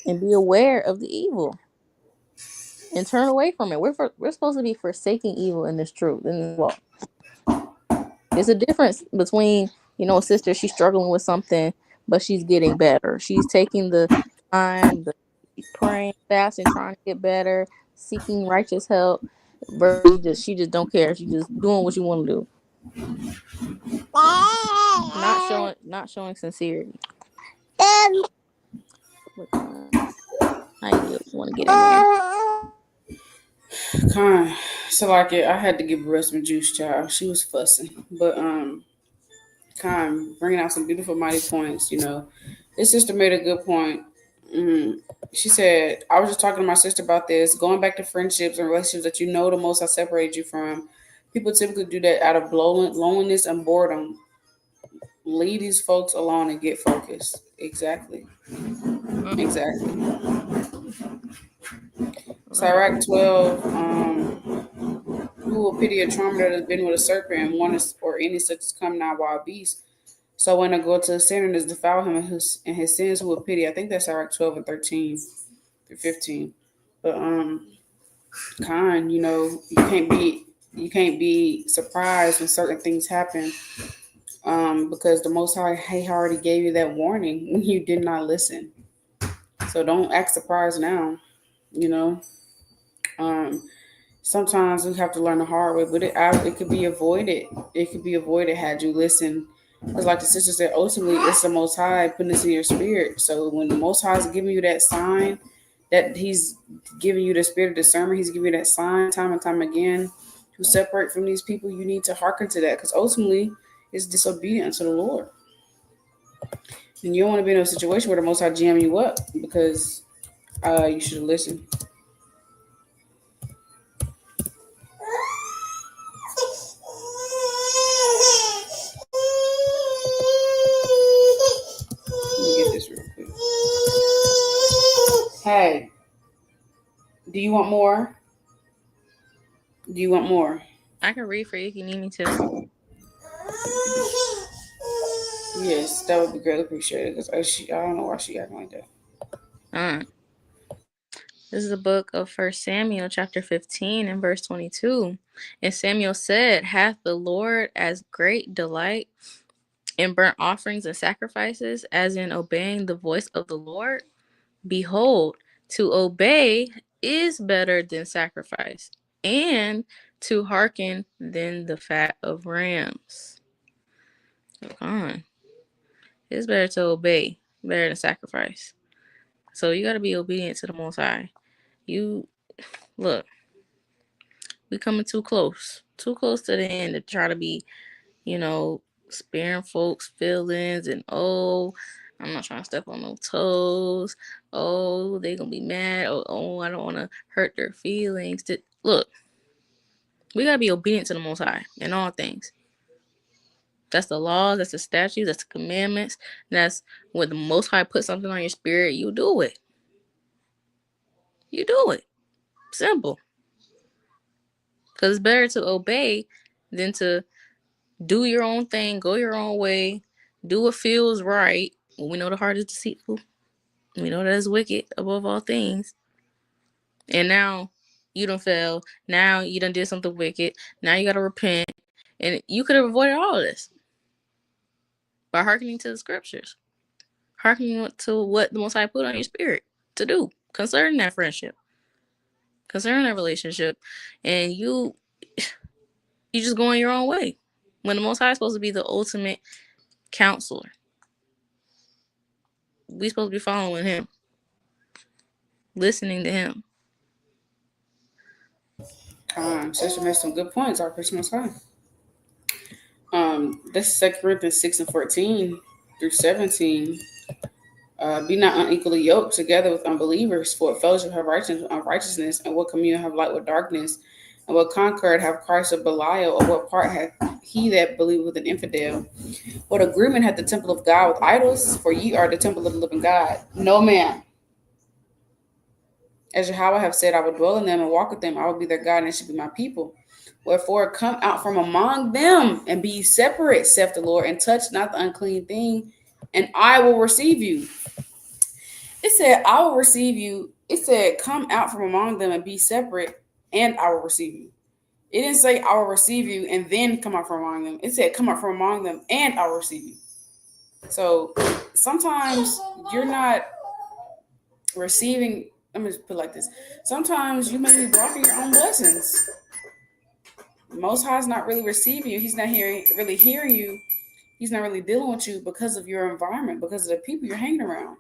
and be aware of the evil and turn away from it. We're supposed to be forsaking evil in this truth, in this walk. There's a difference between, a sister, she's struggling with something, but she's getting better. She's taking the time, she's praying, fasting, trying to get better, seeking righteous help. Versus she just don't care. She's just doing what you want to do. Not showing sincerity. How you want to get in there? So like I had to give breast some juice, child. She was fussing, but bringing out some beautiful mighty points. This sister made a good point. She said, I was just talking to my sister about this, going back to friendships and relationships that the most I separated you from. People typically do that out of loneliness and boredom. Leave these folks alone and get focused. Exactly. Sirach 12, who will pity a charmer that has been with a serpent and one or any such as come now wild beast? So when I go to a sinner and defile him and his sins, who will pity? I think that's Sirach 12 and 13 through 15. But you can't be surprised when certain things happen. Because the Most High, He already gave you that warning when you did not listen. So don't act surprised now. Sometimes we have to learn the hard way, but it could be avoided. It could be avoided had you listened. Because like the sister said, ultimately it's the Most High putting this in your spirit. So when the Most High is giving you that sign, that He's giving you the spirit of discernment, He's giving you that sign time and time again to separate from these people, you need to hearken to that. Because ultimately it's disobedience to the Lord. And you don't want to be in a situation where the Most High jam you up because you should have listened. Let me get this real quick. Hey, do you want more? Do you want more? I can read for you if you need me to. Yes, that would be greatly appreciated because I don't know why she acting like that. Uh, this is the book of First Samuel, chapter 15, and verse 22. And Samuel said, "Hath the Lord as great delight in burnt offerings and sacrifices as in obeying the voice of the Lord? Behold, to obey is better than sacrifice, and to hearken than the fat of rams." Look on. It's better to obey, better than sacrifice. So you got to be obedient to the Most High. You look, we coming too close to the end to try to be, you know, sparing folks' feelings and oh, I'm not trying to step on no toes. Oh, they gonna be mad. Oh, I don't want to hurt their feelings. Look, we gotta be obedient to the Most High in all things. That's the laws. That's the statutes. That's the commandments. That's when the Most High put something on your spirit. You do it. You do it. Simple. Because it's better to obey than to do your own thing, go your own way, do what feels right. Well, we know the heart is deceitful. We know that it's wicked above all things. And now you done fell. Now you done did something wicked. Now you got to repent. And you could have avoided all of this by hearkening to the scriptures, hearkening to what the Most High put on your spirit to do concerning that friendship, concerning that relationship. And you just going your own way when the Most High is supposed to be the ultimate counselor. We supposed to be following him, listening to him. Sister made some good points. Our Christmas time. This is 2 Corinthians 6:14 through 17. Be not unequally yoked together with unbelievers, for what fellowship have righteousness with unrighteousness, and what communion have light with darkness, and what concord have Christ with Belial, or what part hath he that believeth with an infidel? What agreement hath the temple of God with idols? For ye are the temple of the living God. No man. As Yahweh have said, I will dwell in them and walk with them. I will be their God, and they shall be my people. Wherefore, come out from among them and be separate, saith the Lord, and touch not the unclean thing, and I will receive you. It said, I will receive you. It said, come out from among them and be separate, and I will receive you. It didn't say, I will receive you and then come out from among them. It said, come out from among them, and I will receive you. So sometimes you're not receiving. Let me just put it like this. Sometimes you may be blocking your own blessings. The Most High is not really receiving you. He's not really hearing you. He's not really dealing with you because of your environment, because of the people you're hanging around.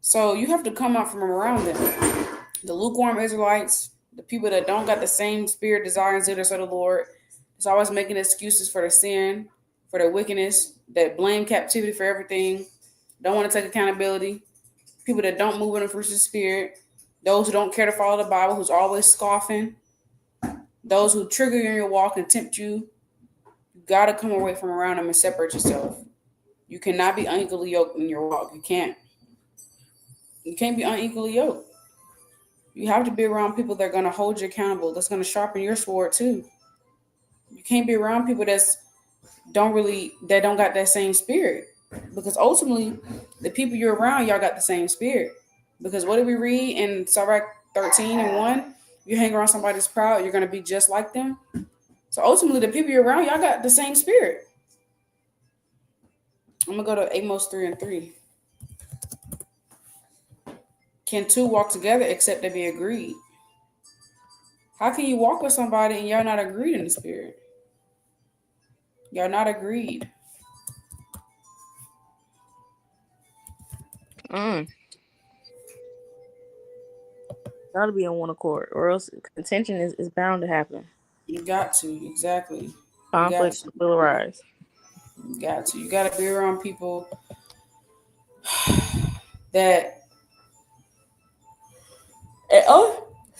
So you have to come out from around them. The lukewarm Israelites, the people that don't got the same spirit, desire, and zeal of the Lord, it's always making excuses for their sin, for their wickedness, that blame captivity for everything, don't want to take accountability. People that don't move in the fruits of the spirit, those who don't care to follow the Bible, who's always scoffing, those who trigger you in your walk and tempt you. You got to come away from around them and separate yourself. You cannot be unequally yoked in your walk. You can't. You can't be unequally yoked. You have to be around people that are going to hold you accountable, that's going to sharpen your sword too. You can't be around people that don't got that same spirit. Because ultimately, the people you're around, y'all got the same spirit. Because what did we read in Sirach 13:1? You hang around somebody that's proud, you're going to be just like them. So ultimately, the people you're around, y'all got the same spirit. I'm going to go to Amos 3:3. Can two walk together except they be agreed? How can you walk with somebody and y'all not agreed in the spirit? Y'all not agreed. Mm. Gotta be on one accord, or else contention is bound to happen. You got to, exactly. You got Conflict to. will arise. You got to. You got to be around people that.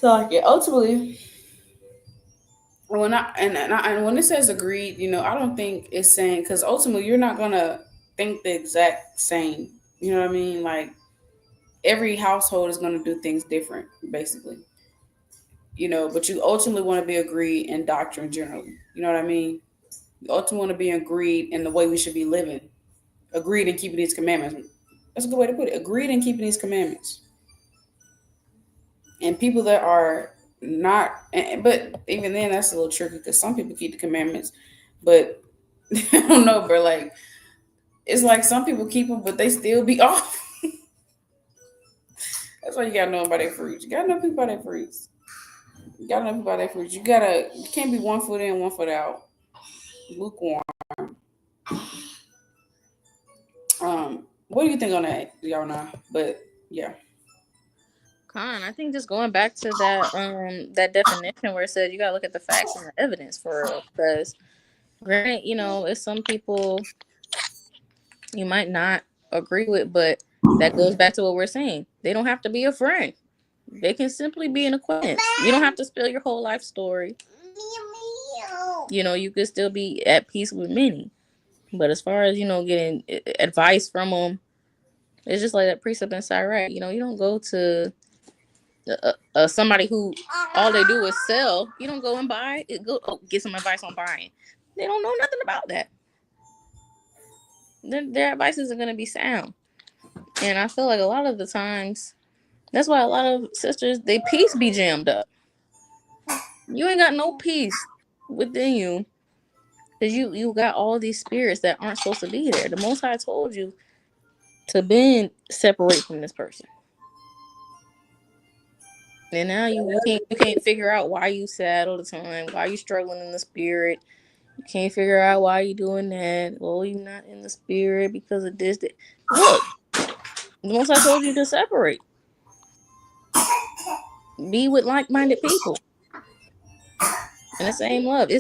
Ultimately, and when it says agreed, I don't think it's saying because ultimately you're not gonna think the exact same. You know what I mean? Like every household is gonna do things different, basically. But you ultimately want to be agreed in doctrine generally. You know what I mean? You ultimately want to be agreed in the way we should be living. agreed in keeping these commandments. That's a good way to put it. Agreed in keeping these commandments. And people that are not, but even then, that's a little tricky because some people keep the commandments, but I don't know, but like, it's like some people keep them, but they still be off. That's why you gotta know about their fruits. You gotta know people by their fruits. You gotta know people by their fruits. You can't be 1 foot in, 1 foot out. Lukewarm. What do you think on that, y'all know? But yeah. I think just going back to that definition where it says you gotta look at the facts and the evidence for real. Because granted, it's some people you might not agree with, but that goes back to what we're saying. They don't have to be a friend. They can simply be an acquaintance. You don't have to spill your whole life story. You could still be at peace with many. But as far as, getting advice from them, it's just like that precept inside, right? You don't go to somebody who all they do is sell. You don't go and buy it. Get some advice on buying. They don't know nothing about that. Their advice isn't going to be sound. And I feel like a lot of the times, that's why a lot of sisters, they peace be jammed up. You ain't got no peace within you. Because you got all these spirits that aren't supposed to be there. The Most High told you to bend separate from this person. And now you can't figure out why you sad all the time, why you struggling in the spirit. You can't figure out why you doing that. Well, you're not in the spirit because of this. Look, the Most High told you to separate. Be with like-minded people. And the same love.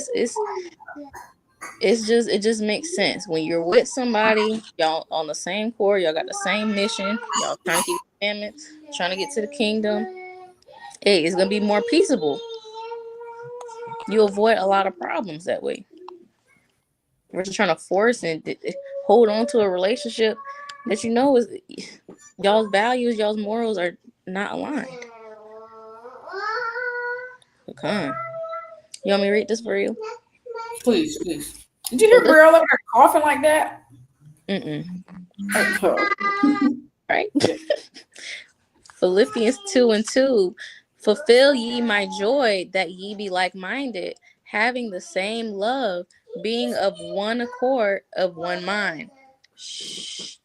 It just makes sense. When you're with somebody, y'all on the same core, y'all got the same mission, y'all trying to keep the commandments, trying to get to the kingdom. Hey, it's gonna be more peaceable. You avoid a lot of problems that way. Versus trying to force and hold on to a relationship that is y'all's values, y'all's morals are not aligned. Okay. You want me to read this for you? Please, please. Did you hear Brielle over there coughing like that? Right? Philippians 2:2. Fulfill ye my joy that ye be like-minded, having the same love, being of one accord, of one mind. Shh.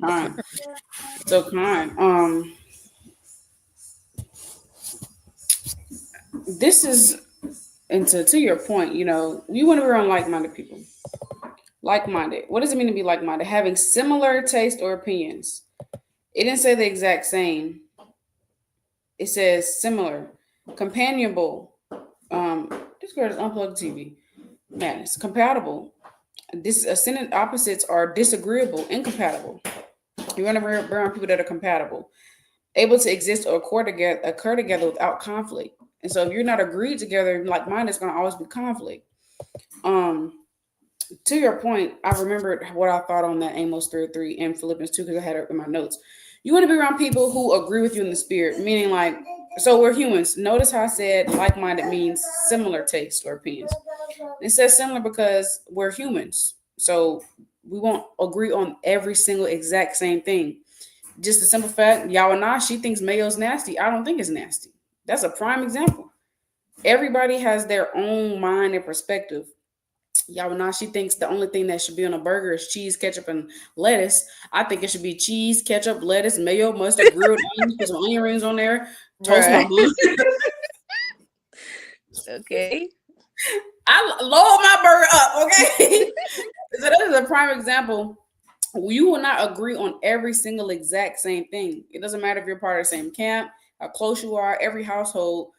Kind. So kind. This is, and to your point, you want to be around like-minded people. Like-minded. What does it mean to be like-minded? Having similar taste or opinions. It didn't say the exact same. It says similar, companionable. This girl is unplugged TV. Madness. Compatible. Ascendant opposites are disagreeable, incompatible. You want to be around people that are compatible, able to exist or occur together without conflict. And so, if you're not agreed together, like mine, it's going to always be conflict. To your point, I remembered what I thought on that Amos 3:3 and Philippians 2 because I had it in my notes. You want to be around people who agree with you in the spirit, meaning like, so we're humans. Notice how I said like-minded means similar tastes or opinions. It says similar because we're humans. So we won't agree on every single exact same thing. Just the simple fact, Yawana, she thinks mayo's nasty. I don't think it's nasty. That's a prime example. Everybody has their own mind and perspective. Yawana, she thinks the only thing that should be on a burger is cheese, ketchup, and lettuce. I think it should be cheese, ketchup, lettuce, mayo, mustard, grilled onions, put some onion rings on there, toast my bun. Okay. I load my burger up, okay? So that is a prime example. You will not agree on every single exact same thing. It doesn't matter if you're part of the same camp, how close you are. Every household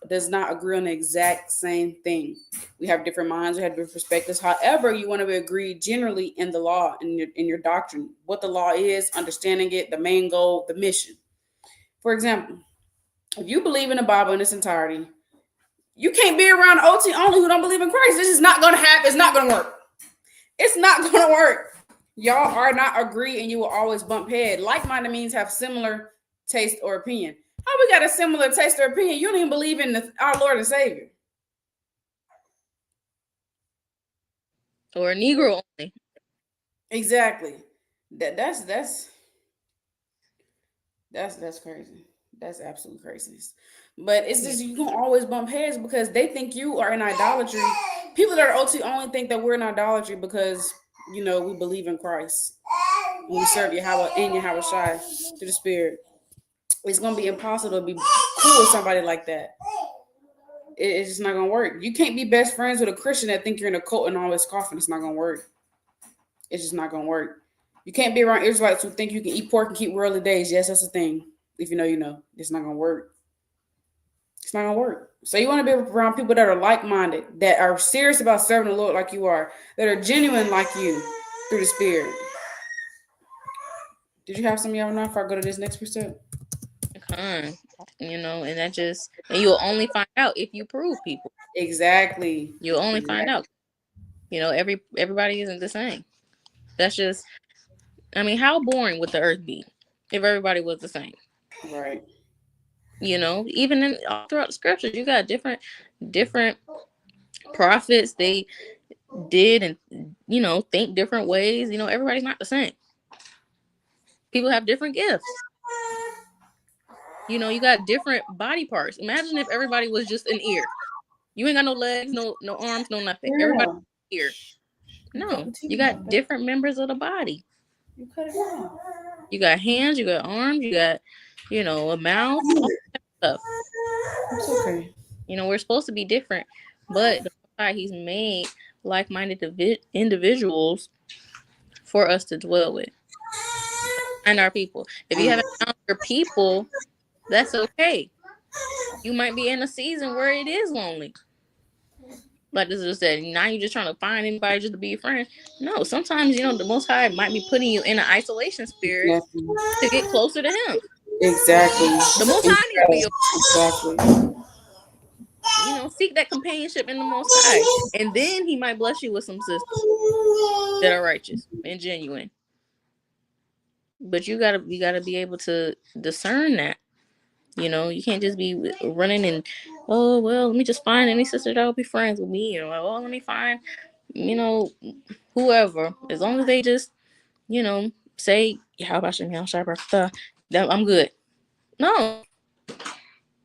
does not agree on the exact same thing. We have different minds, we have different perspectives. However, you want to agree generally in the law, in your doctrine, what the law is, understanding it, the main goal, the mission. For example, if you believe in the Bible in its entirety, you can't be around OT only who don't believe in Christ. This is not going to happen. It's not going to work. It's not going to work. Y'all are not agree and you will always bump head. Like-minded means have similar taste or opinion. How we got a similar taste or opinion? You don't even believe in our Lord and Savior. Or a Negro only. Exactly. That's crazy. That's absolute craziness. But it's Yeah. just you gonna always bump heads because they think you are in idolatry. People that are OT only think that we're in idolatry because we believe in Christ and we serve Yahweh and Yahweh Shai through the Spirit. It's gonna be impossible to be cool with somebody like that. It's just not gonna work. You can't be best friends with a Christian that think you're in a cult and always coughing. It's not gonna work. It's just not gonna work. You can't be around Israelites who think you can eat pork and keep worldly days. Yes, that's a thing. If you know, you know. It's not gonna work. It's not gonna work. So you want to be around people that are like-minded, that are serious about serving the Lord like you are, that are genuine like you through the Spirit. Did you have some y'all know if I go to this next precept? Con, and that just, and you'll only find out if you prove people. Exactly. You'll only find Exactly. out. Everybody isn't the same. That's just, I mean, how boring would the earth be if everybody was the same? Right. Even in all throughout the scriptures, you got different prophets. They did and think different ways. Everybody's not the same. People have different gifts. You got different body parts. Imagine if everybody was just an ear. You ain't got no legs, no arms, no nothing. Everybody Yeah. here. You cut No, the you TV off, got babe. different members of the body. You cut it off. You got hands, you got arms, you got, a mouth, all that stuff. It's okay. We're supposed to be different, but the fact He's made like-minded individuals for us to dwell with and our people. If you haven't found your people, that's okay. You might be in a season where it is lonely. Like this just said, now you're just trying to find anybody just to be your friend. No, sometimes the Most High might be putting you in an isolation spirit Exactly. to get closer to Him. Exactly. The Most High needs to be your, Exactly. seek that companionship in the Most High, and then He might bless you with some sisters that are righteous and genuine. But you gotta be able to discern that. You can't just be running and, oh well, let me just find any sister that will be friends with me, let me find, you know, whoever. As long as they just, say, how about you, I'm good. No,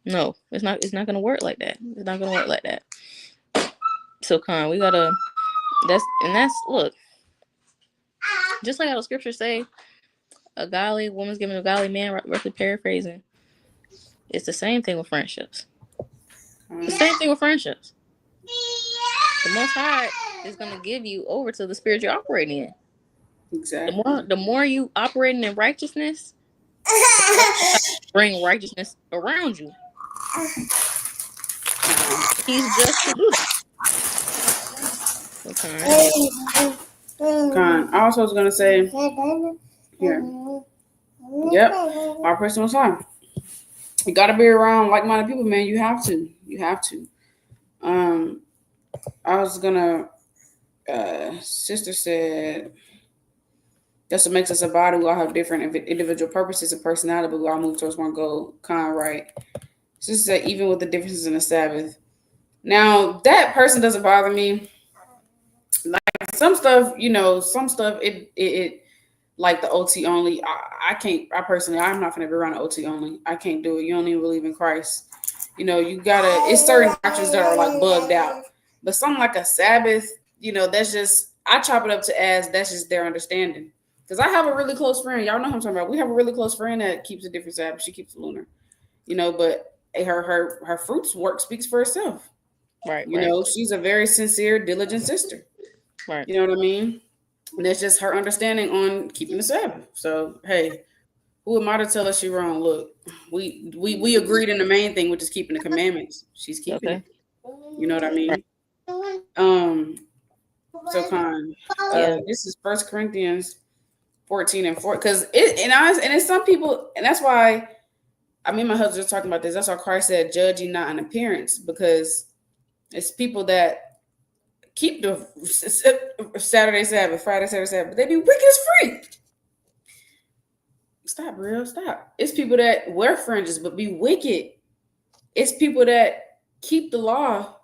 no, it's not gonna work like that. It's not gonna work like that. So we gotta, that's look, just like how the scriptures say, a godly woman's giving a godly man, roughly paraphrasing. It's the same thing with friendships. The same thing with friendships. The Most High is gonna give you over to the spirit you're operating in. Exactly. The more you operating in righteousness, bring righteousness around you. He's just to do that. Okay. Con. I also was gonna say here. Yep. Our person was high. You gotta be around like-minded people, man. You have to. You have to. Um, I was gonna. Sister said that's what makes us a body. We all have different individual purposes and personality, but we all move towards one goal. Right. Sister said even with the differences in the Sabbath. Now that person doesn't bother me. Like some stuff it like the OT only. I can't. I personally, I'm not gonna be around the OT only. I can't do it. You don't even believe in Christ. You gotta. It's certain doctrines that are like bugged out, but something like a Sabbath. That's just I chop it up to as that's just their understanding. Because I have a really close friend. Y'all know who I'm talking about. We have a really close friend that keeps a different Sabbath. She keeps a lunar. But her fruits work speaks for itself. Right. Right. She's a very sincere, diligent sister. Right. You know what I mean? And that's just her understanding on keeping the Sabbath. So hey, who am I to tell her she wrong? Look, we agreed in the main thing, which is keeping the commandments. She's keeping Okay. it. You know what I Right. mean? Um. So Yeah. this is First Corinthians 14 and 4. Because it's some people, and that's why I mean my husband was talking about this. That's why Christ said, "Judge ye not an appearance," because it's people that keep the Saturday Sabbath, Friday Saturday Sabbath, but they be wicked as freak. Stop, real, stop. It's people that wear fringes but be wicked. It's people that keep the law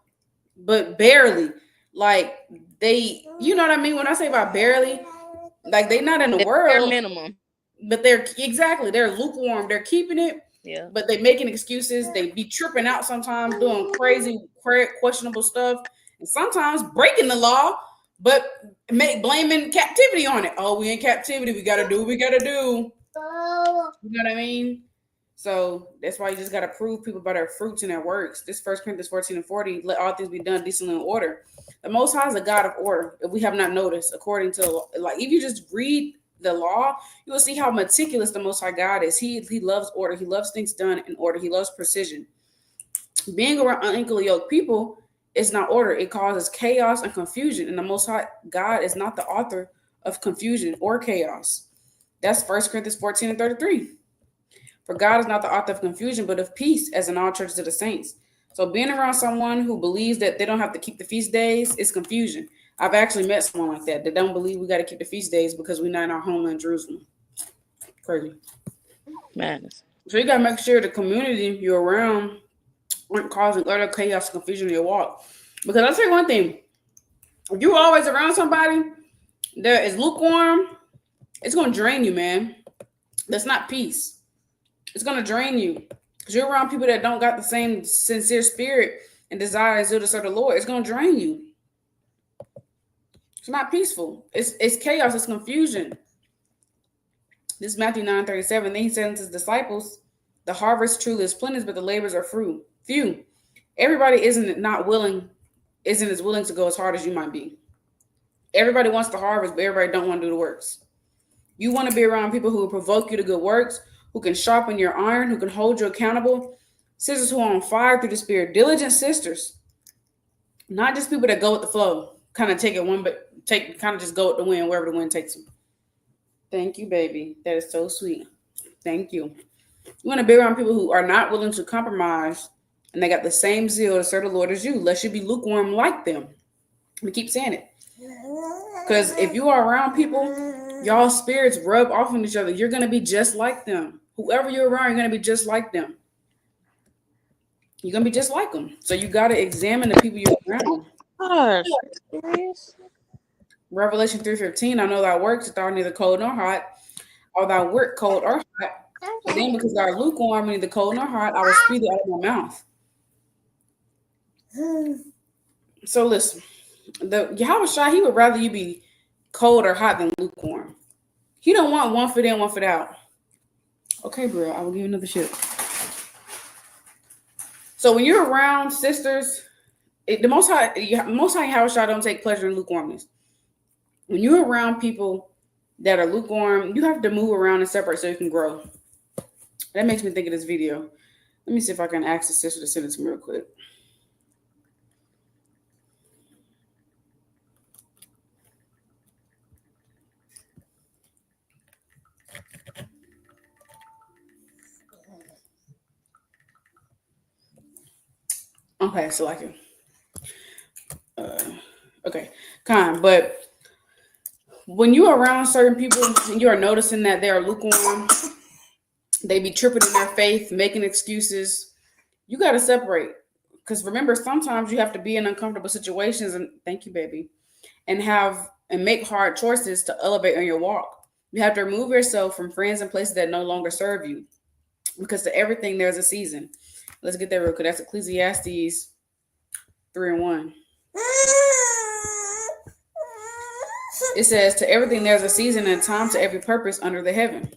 but barely. Like you know what I mean? When I say about barely, Like they're not in the It's bare world, minimum. but they're lukewarm. They're keeping it, Yeah. but they making excuses. They be tripping out sometimes, doing crazy, questionable stuff, and sometimes breaking the law, but blaming captivity on it. Oh, we in captivity. We gotta do what we gotta do. You know what I mean? So that's why you just gotta prove people by their fruits and their works. This First Corinthians 14:40, let all things be done decently in order. The Most High is a God of order. If we have not noticed, according to like, if you just read the law, you will see how meticulous the Most High God is. He loves order. He loves things done in order. He loves precision. Being around unequally yoked people is not order. It causes chaos and confusion. And the Most High God is not the author of confusion or chaos. That's First Corinthians 14:33. For God is not the author of confusion, but of peace, as in all churches of the saints. So being around someone who believes that they don't have to keep the feast days is confusion. I've actually met someone like that don't believe we got to keep the feast days because we're not in our homeland, Jerusalem. Crazy. Madness. So you got to make sure the community you're around aren't causing utter chaos and confusion in your walk. Because I'll tell you one thing. If you're always around somebody that is lukewarm, it's going to drain you, man. That's not peace. It's going to drain you. Because you're around people that don't got the same sincere spirit and desire and zeal to serve the Lord. It's going to drain you. It's not peaceful. It's chaos. It's confusion. This is Matthew 9:37. Then he said unto his disciples, the harvest truly is plenteous, but the labors are few. Everybody isn't as willing to go as hard as you might be. Everybody wants to harvest, but everybody don't want to do the works. You want to be around people who will provoke you to good works, who can sharpen your iron, who can hold you accountable. Sisters who are on fire through the Spirit. Diligent sisters. Not just people that go with the flow. Kind of just go with the wind, wherever the wind takes them. Thank you, baby. That is so sweet. Thank you. You want to be around people who are not willing to compromise and they got the same zeal to serve the Lord as you. Lest you be lukewarm like them. We keep saying it. Because if you are around people, y'all spirits rub off on each other. You're going to be just like them. Whoever you're around, you're going to be just like them. You're going to be just like them. So you got to examine the people you're around. Gosh, serious? Revelation 3:15, I know thy works, that thou art neither cold nor hot, or thou wert cold or hot. And then because thou art lukewarm, neither cold nor hot, I will spew thee out of my mouth. So listen, the Yahweh Shai, he would rather you be cold or hot than lukewarm. He don't want one foot in, one foot out. Okay, bro, I will give you another shit. So when you're around sisters, the Most High Yahweh Shai don't take pleasure in lukewarmness. When you're around people that are lukewarm, you have to move around and separate so you can grow. That makes me think of this video. Let me see if I can ask the sister to send it to me real quick. Okay, so I can. Okay, kind. But when you're around certain people and you are noticing that they are lukewarm, they be tripping in their faith, making excuses, you got to separate. Because remember, sometimes you have to be in uncomfortable situations, and thank you, baby, and make hard choices to elevate on your walk. You have to remove yourself from friends and places that no longer serve you. Because to everything, there's a season. Let's get there real quick. That's Ecclesiastes 3:1. It says, to everything there's a season and a time to every purpose under the heaven.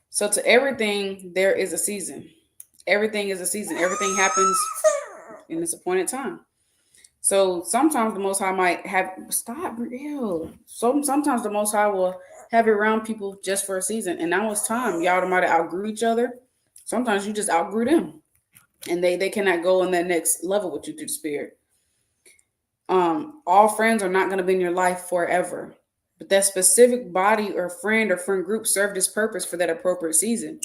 So to everything there is a season. Everything is a season. Everything happens in its appointed time. So sometimes the Most High might have sometimes the Most High will have you around people just for a season, and now it's time. Y'all might have outgrew each other. Sometimes you just outgrew them, and they cannot go on that next level with you through the Spirit. All friends are not going to be in your life forever, but that specific body or friend group served its purpose for that appropriate season.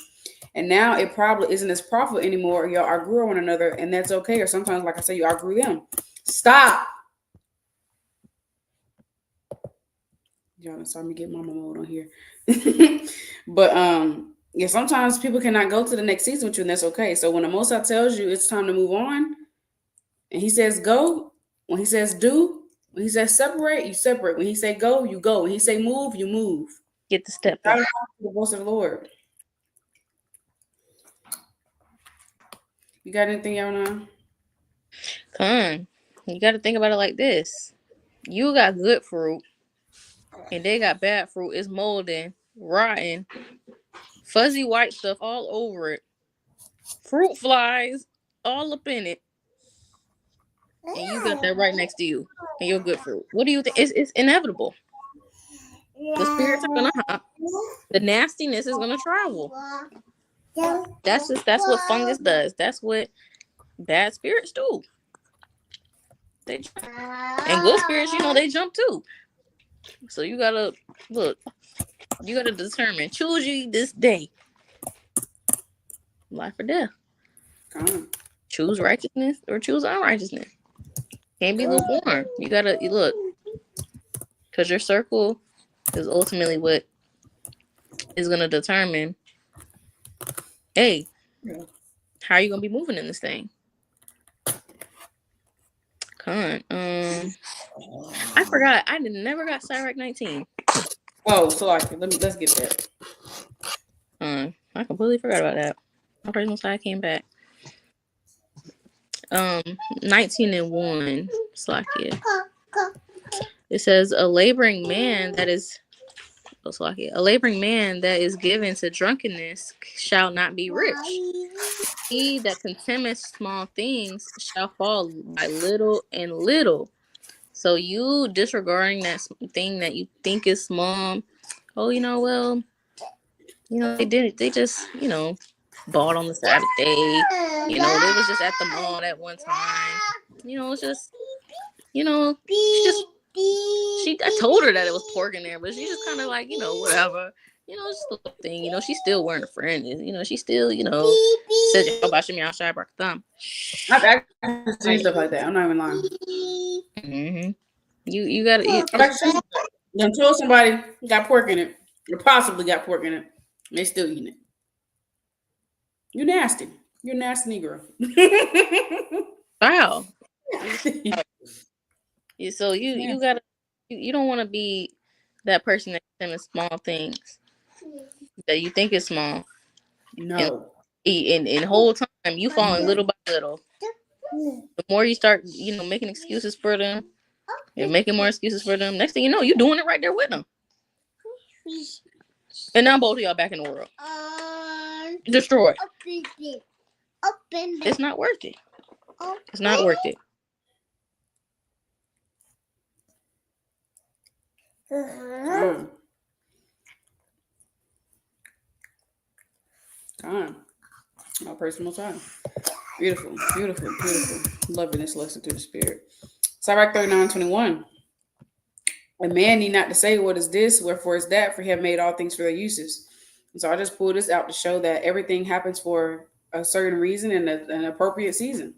And now it probably isn't as profitable anymore. Y'all outgrew one another, and that's okay. Or sometimes, like I said, you outgrew them. Stop. Y'all saw me get mama mode on here. But yeah, sometimes people cannot go to the next season with you, and that's okay. So when the Most High tells you it's time to move on, and he says go, when he says do, When he says separate, you separate. When he say go, you go. When he say move, you move. Get the step Shout in. out to the voice of the Lord. You got anything y'all know? Come. You got to think about it like this. You got good fruit, and they got bad fruit. It's molding, rotten, fuzzy white stuff all over it. Fruit flies all up in it. And you got that right next to you. And your good fruit. What do you think? It's inevitable. The spirits are going to hop. The nastiness is going to travel. That's what fungus does. That's what bad spirits do. They jump. And good spirits, they jump too. So you gotta look. You gotta determine. Choose ye this day, life or death. Choose righteousness or choose unrighteousness. Can't be lukewarm. You gotta look, because your circle is ultimately what is gonna determine. Hey, how are you gonna be moving in this thing? I forgot. I never got Cyrac 19. Oh, so let's get that. I completely forgot about that. My personal side came back. 19:1. Slakia. It says a laboring man that is given to drunkenness shall not be rich. He that contemneth small things shall fall by little and little. So you disregarding that thing that you think is small. Oh, they just, bought on the Sabbath day. They was just at the mall that one time. It's just, I told her that it was pork in there, but she just kind of like, whatever. Just a little thing. She's still wearing a friend. She still, says, about Shemi outside break thumb. I've actually seen stuff like that. I'm not even lying. Mm-hmm. You gotta eat. I've actually told somebody got pork in it, or possibly got pork in it, and they still eating it. You nasty. You're a nasty Negro. Wow. So you gotta, you don't want to be that person that's in the small things that you think is small. No. And whole time you falling little by little. The more you start, making excuses for them and making more excuses for them, next thing you know, you're doing it right there with them. And now both of y'all back in the world. Destroyed. It's not worth it. It's not worth it. Time. My personal time. Beautiful, beautiful, beautiful. Loving this lesson to the spirit. Sirach 39:21. A man need not to say, what is this, wherefore is that, for he have made all things for their uses. And so I just pulled this out to show that everything happens for a certain reason and an appropriate season.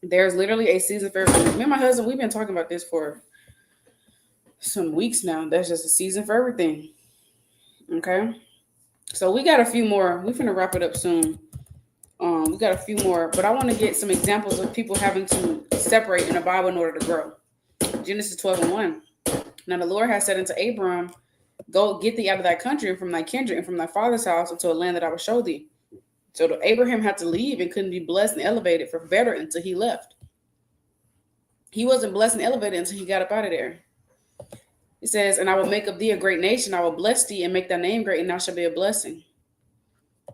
There's literally a season for everything. Me and my husband, we've been talking about this for some weeks now. There's just a season for everything. Okay. So we got a few more. We're going to wrap it up soon. We got a few more, but I want to get some examples of people having to separate in the Bible in order to grow. Genesis 12:1. Now the Lord has said unto Abram, go get thee out of thy country and from thy kindred and from thy father's house into a land that I will show thee. So Abraham had to leave and couldn't be blessed and elevated for better until he left. He wasn't blessed and elevated until he got up out of there. It says, and I will make of thee a great nation. I will bless thee and make thy name great, and thou shalt be a blessing.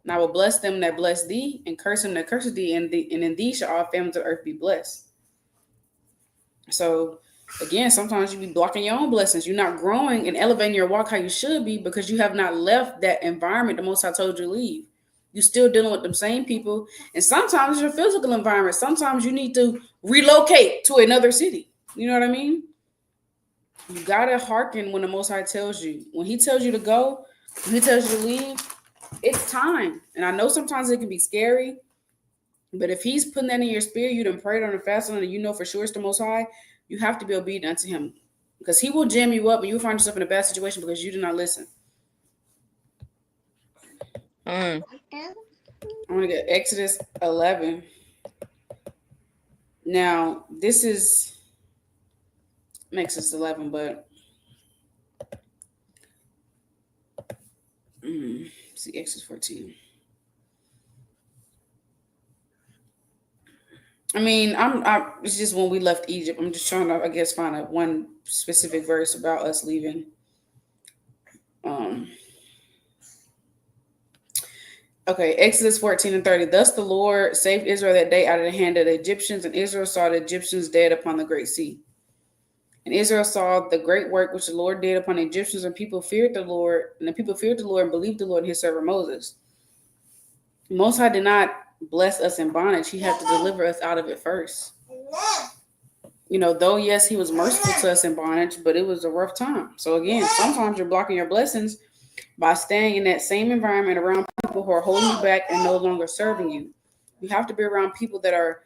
And I will bless them that bless thee, and curse them that curse thee, and in thee shall all families of earth be blessed. So, again, sometimes you be blocking your own blessings. You're not growing and elevating your walk how you should be because you have not left that environment the Most High told you to leave. You're still dealing with them same people. And sometimes it's your physical environment. Sometimes you need to relocate to another city. You know what I mean? You got to hearken when the Most High tells you. When he tells you to go, when he tells you to leave, it's time. And I know sometimes it can be scary, but if he's putting that in your spirit, you done prayed on and fasted on it, you know for sure it's the Most High, you have to be obedient unto him. Because he will jam you up and you'll find yourself in a bad situation because you did not listen. I want to get Exodus 11. Now, this is makes us 11, but see, Exodus 14. I mean, it's just when we left Egypt. I'm just trying to, I guess, find a one specific verse about us leaving. Um, okay, Exodus 14 and 30. Thus the Lord saved Israel that day out of the hand of the Egyptians, and Israel saw the Egyptians dead upon the great sea. And Israel saw the great work which the Lord did upon the Egyptians, and people feared the Lord, and the people feared the Lord and believed the Lord and his servant Moses. Most High did not bless us in bondage. He had to deliver us out of it first. Though, yes, he was merciful to us in bondage, but it was a rough time. So again, sometimes you're blocking your blessings by staying in that same environment around people who are holding you back and no longer serving you. You have to be around people that are,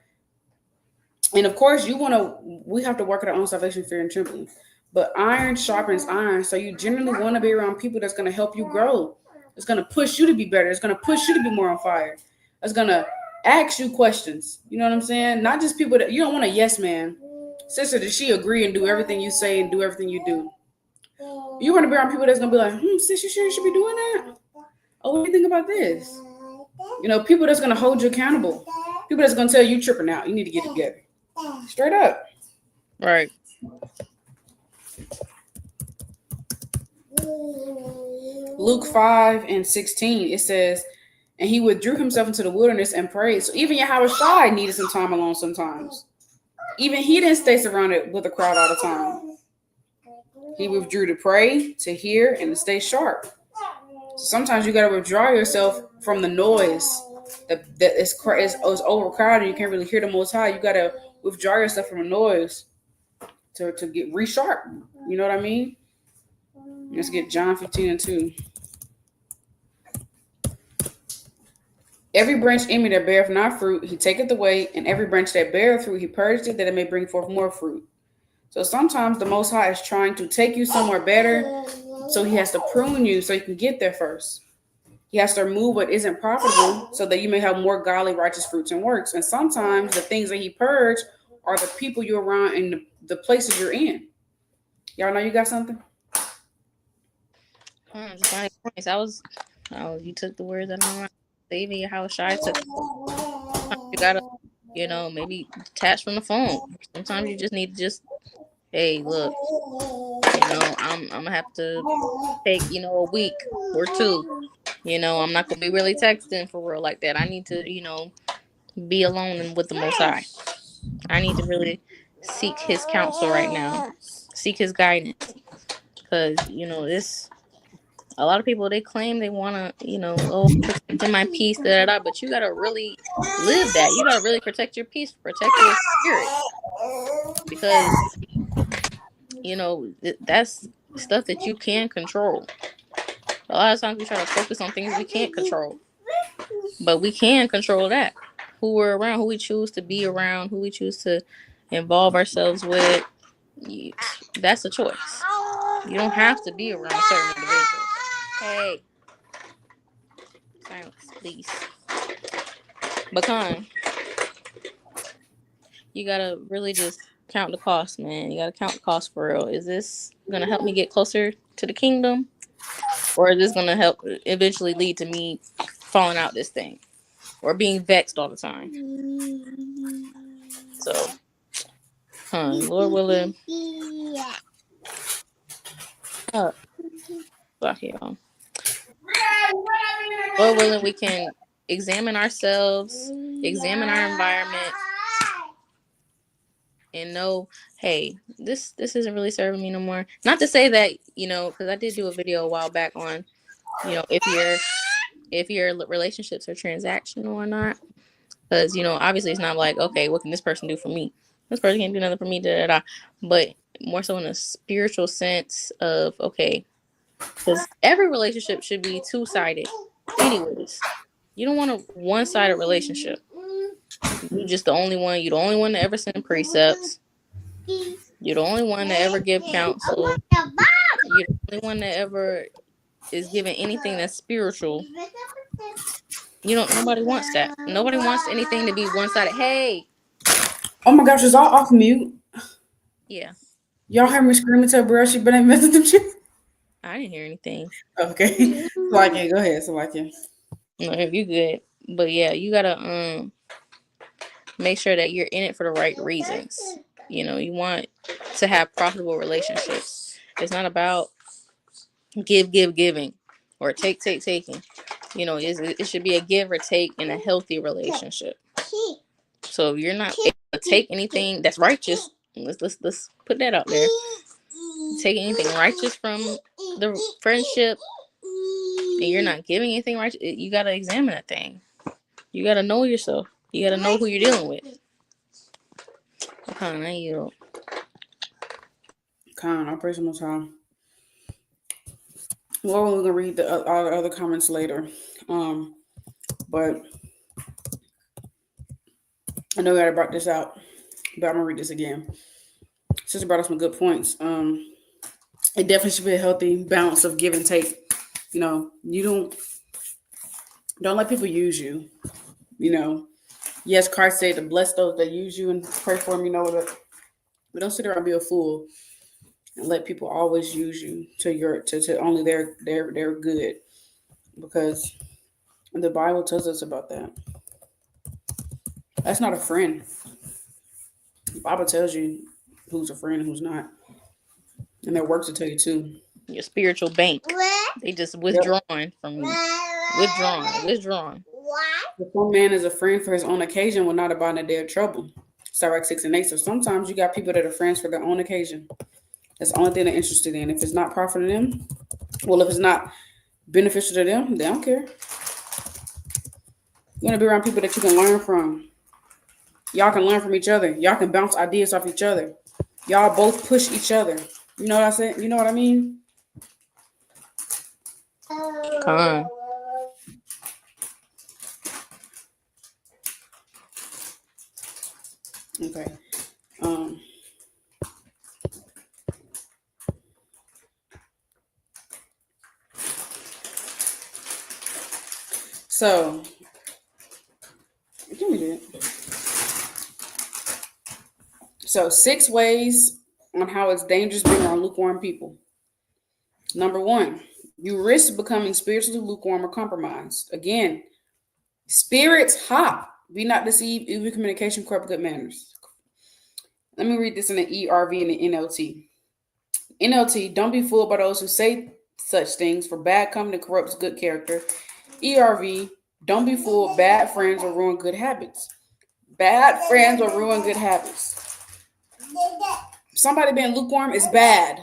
and of course, we have to work at our own salvation, fear, and trembling. But iron sharpens iron. So you generally want to be around people that's going to help you grow. It's going to push you to be better. It's going to push you to be more on fire. It's going to ask you questions. You know what I'm saying? Not just people that you don't want a yes man. Sister, does she agree and do everything you say and do everything you do? You want to be around people that's going to be like, sis, you sure you should be doing that? Oh, what do you think about this? People that's going to hold you accountable. People that's going to tell you tripping out. You need to get together. Straight up. Right. Luke 5 and 16, it says, and he withdrew himself into the wilderness and prayed. So even Yahweh Shai needed some time alone sometimes. Even he didn't stay surrounded with a crowd all the time. He withdrew to pray, to hear, and to stay sharp. So sometimes you got to withdraw yourself from the noise that is overcrowded. You can't really hear the Most High. You got to withdraw yourself from the noise to get resharp. You know what I mean? Let's get John 15 and 2. Every branch in me that beareth not fruit, he taketh away, and every branch that beareth fruit, he purgeth it, that it may bring forth more fruit. So sometimes the Most High is trying to take you somewhere better, so he has to prune you so you can get there first. He has to remove what isn't profitable so that you may have more godly, righteous fruits and works. And sometimes the things that he purged are the people you're around and the places you're in. Y'all know you got something? Just my points. You took the words out of my mouth. Saving your house shy took. You gotta, maybe detach from the phone. Sometimes you just need to hey, look, I'm gonna have to take, a week or two. I'm not gonna be really texting for real like that. I need to, be alone and with the Most High. I need to really seek his counsel right now. Seek his guidance. Because, this a lot of people, they claim they want to, protecting my peace, but you got to really live that. You got to really protect your peace, protect your spirit. Because, that's stuff that you can control. A lot of times we try to focus on things we can't control. But we can control that. Who we're around, who we choose to be around, who we choose to involve ourselves with. That's a choice. You don't have to be around certain individuals. Hey. Silence, please. Bakan, you gotta really just count the cost, man. You gotta count the cost for real. Is this gonna help me get closer to the kingdom? Or is this gonna help eventually lead to me falling out this thing? Or being vexed all the time? So, Lord willing. Fuck y'all. Lord willing, we can examine ourselves, examine our environment, and know, hey, this isn't really serving me no more. Not to say that, because I did do a video a while back on, if your relationships are transactional or not. Because, obviously it's not like, okay, what can this person do for me? This person can't do nothing for me, But more so in a spiritual sense of, okay, because every relationship should be two-sided anyways. You don't want a one-sided relationship. You're just the only one. You're the only one to ever send precepts. You're the only one to ever give counsel. You're the only one that ever is giving anything that's spiritual. Nobody wants that. Nobody wants anything to be one-sided. Hey. Oh my gosh, it's all off mute. Yeah. Y'all heard me screaming to her, bro. She better mess with them shit. I didn't hear anything. Okay. So I can go ahead. So I can. No, you good. But yeah, you gotta make sure that you're in it for the right reasons. You know, you want to have profitable relationships. It's not about giving or taking. You know, it should be a give or take in a healthy relationship. So if you're not able to take anything that's righteous, let's put that out there. Take anything righteous from the friendship, and you're not giving anything righteous, you gotta examine that thing. You gotta know yourself. You gotta know who you're dealing with. Okay, now you. Con, I'll pray some more time. Well, we're gonna read all the other comments later. But I know I brought this out, but I'm gonna read this again. Sister brought up some good points. It definitely should be a healthy balance of give and take. You know, you don't let people use you. You know, yes, Christ said to bless those that use you and pray for them. You know, but don't sit around and be a fool and let people always use you to only their good, because the Bible tells us about that. That's not a friend. The Bible tells you who's a friend and who's not, and their works will tell you too. Your spiritual bank. They just Yep. withdrawing from you. Withdrawn. If one man is a friend for his own occasion, will not abide in the day of trouble. Sirach 6 and 8. So sometimes you got people that are friends for their own occasion. That's the only thing they're interested in. If it's not profiting them, well, if it's not beneficial to them, they don't care. You want to be around people that you can learn from. Y'all can learn from each other. Y'all can bounce ideas off each other. Y'all both push each other. You know what I said? You know what I mean? Con. Okay. So give me that. So 6 ways on how it's dangerous being around lukewarm people. Number 1, you risk becoming spiritually lukewarm or compromised. Again, spirits hop. Be not deceived, evil communication, corrupt good manners. Let me read this in the ERV and the NLT. NLT, don't be fooled by those who say such things, for bad company corrupts good character. ERV, don't be fooled, bad friends will ruin good habits. Bad friends will ruin good habits. Somebody being lukewarm is bad.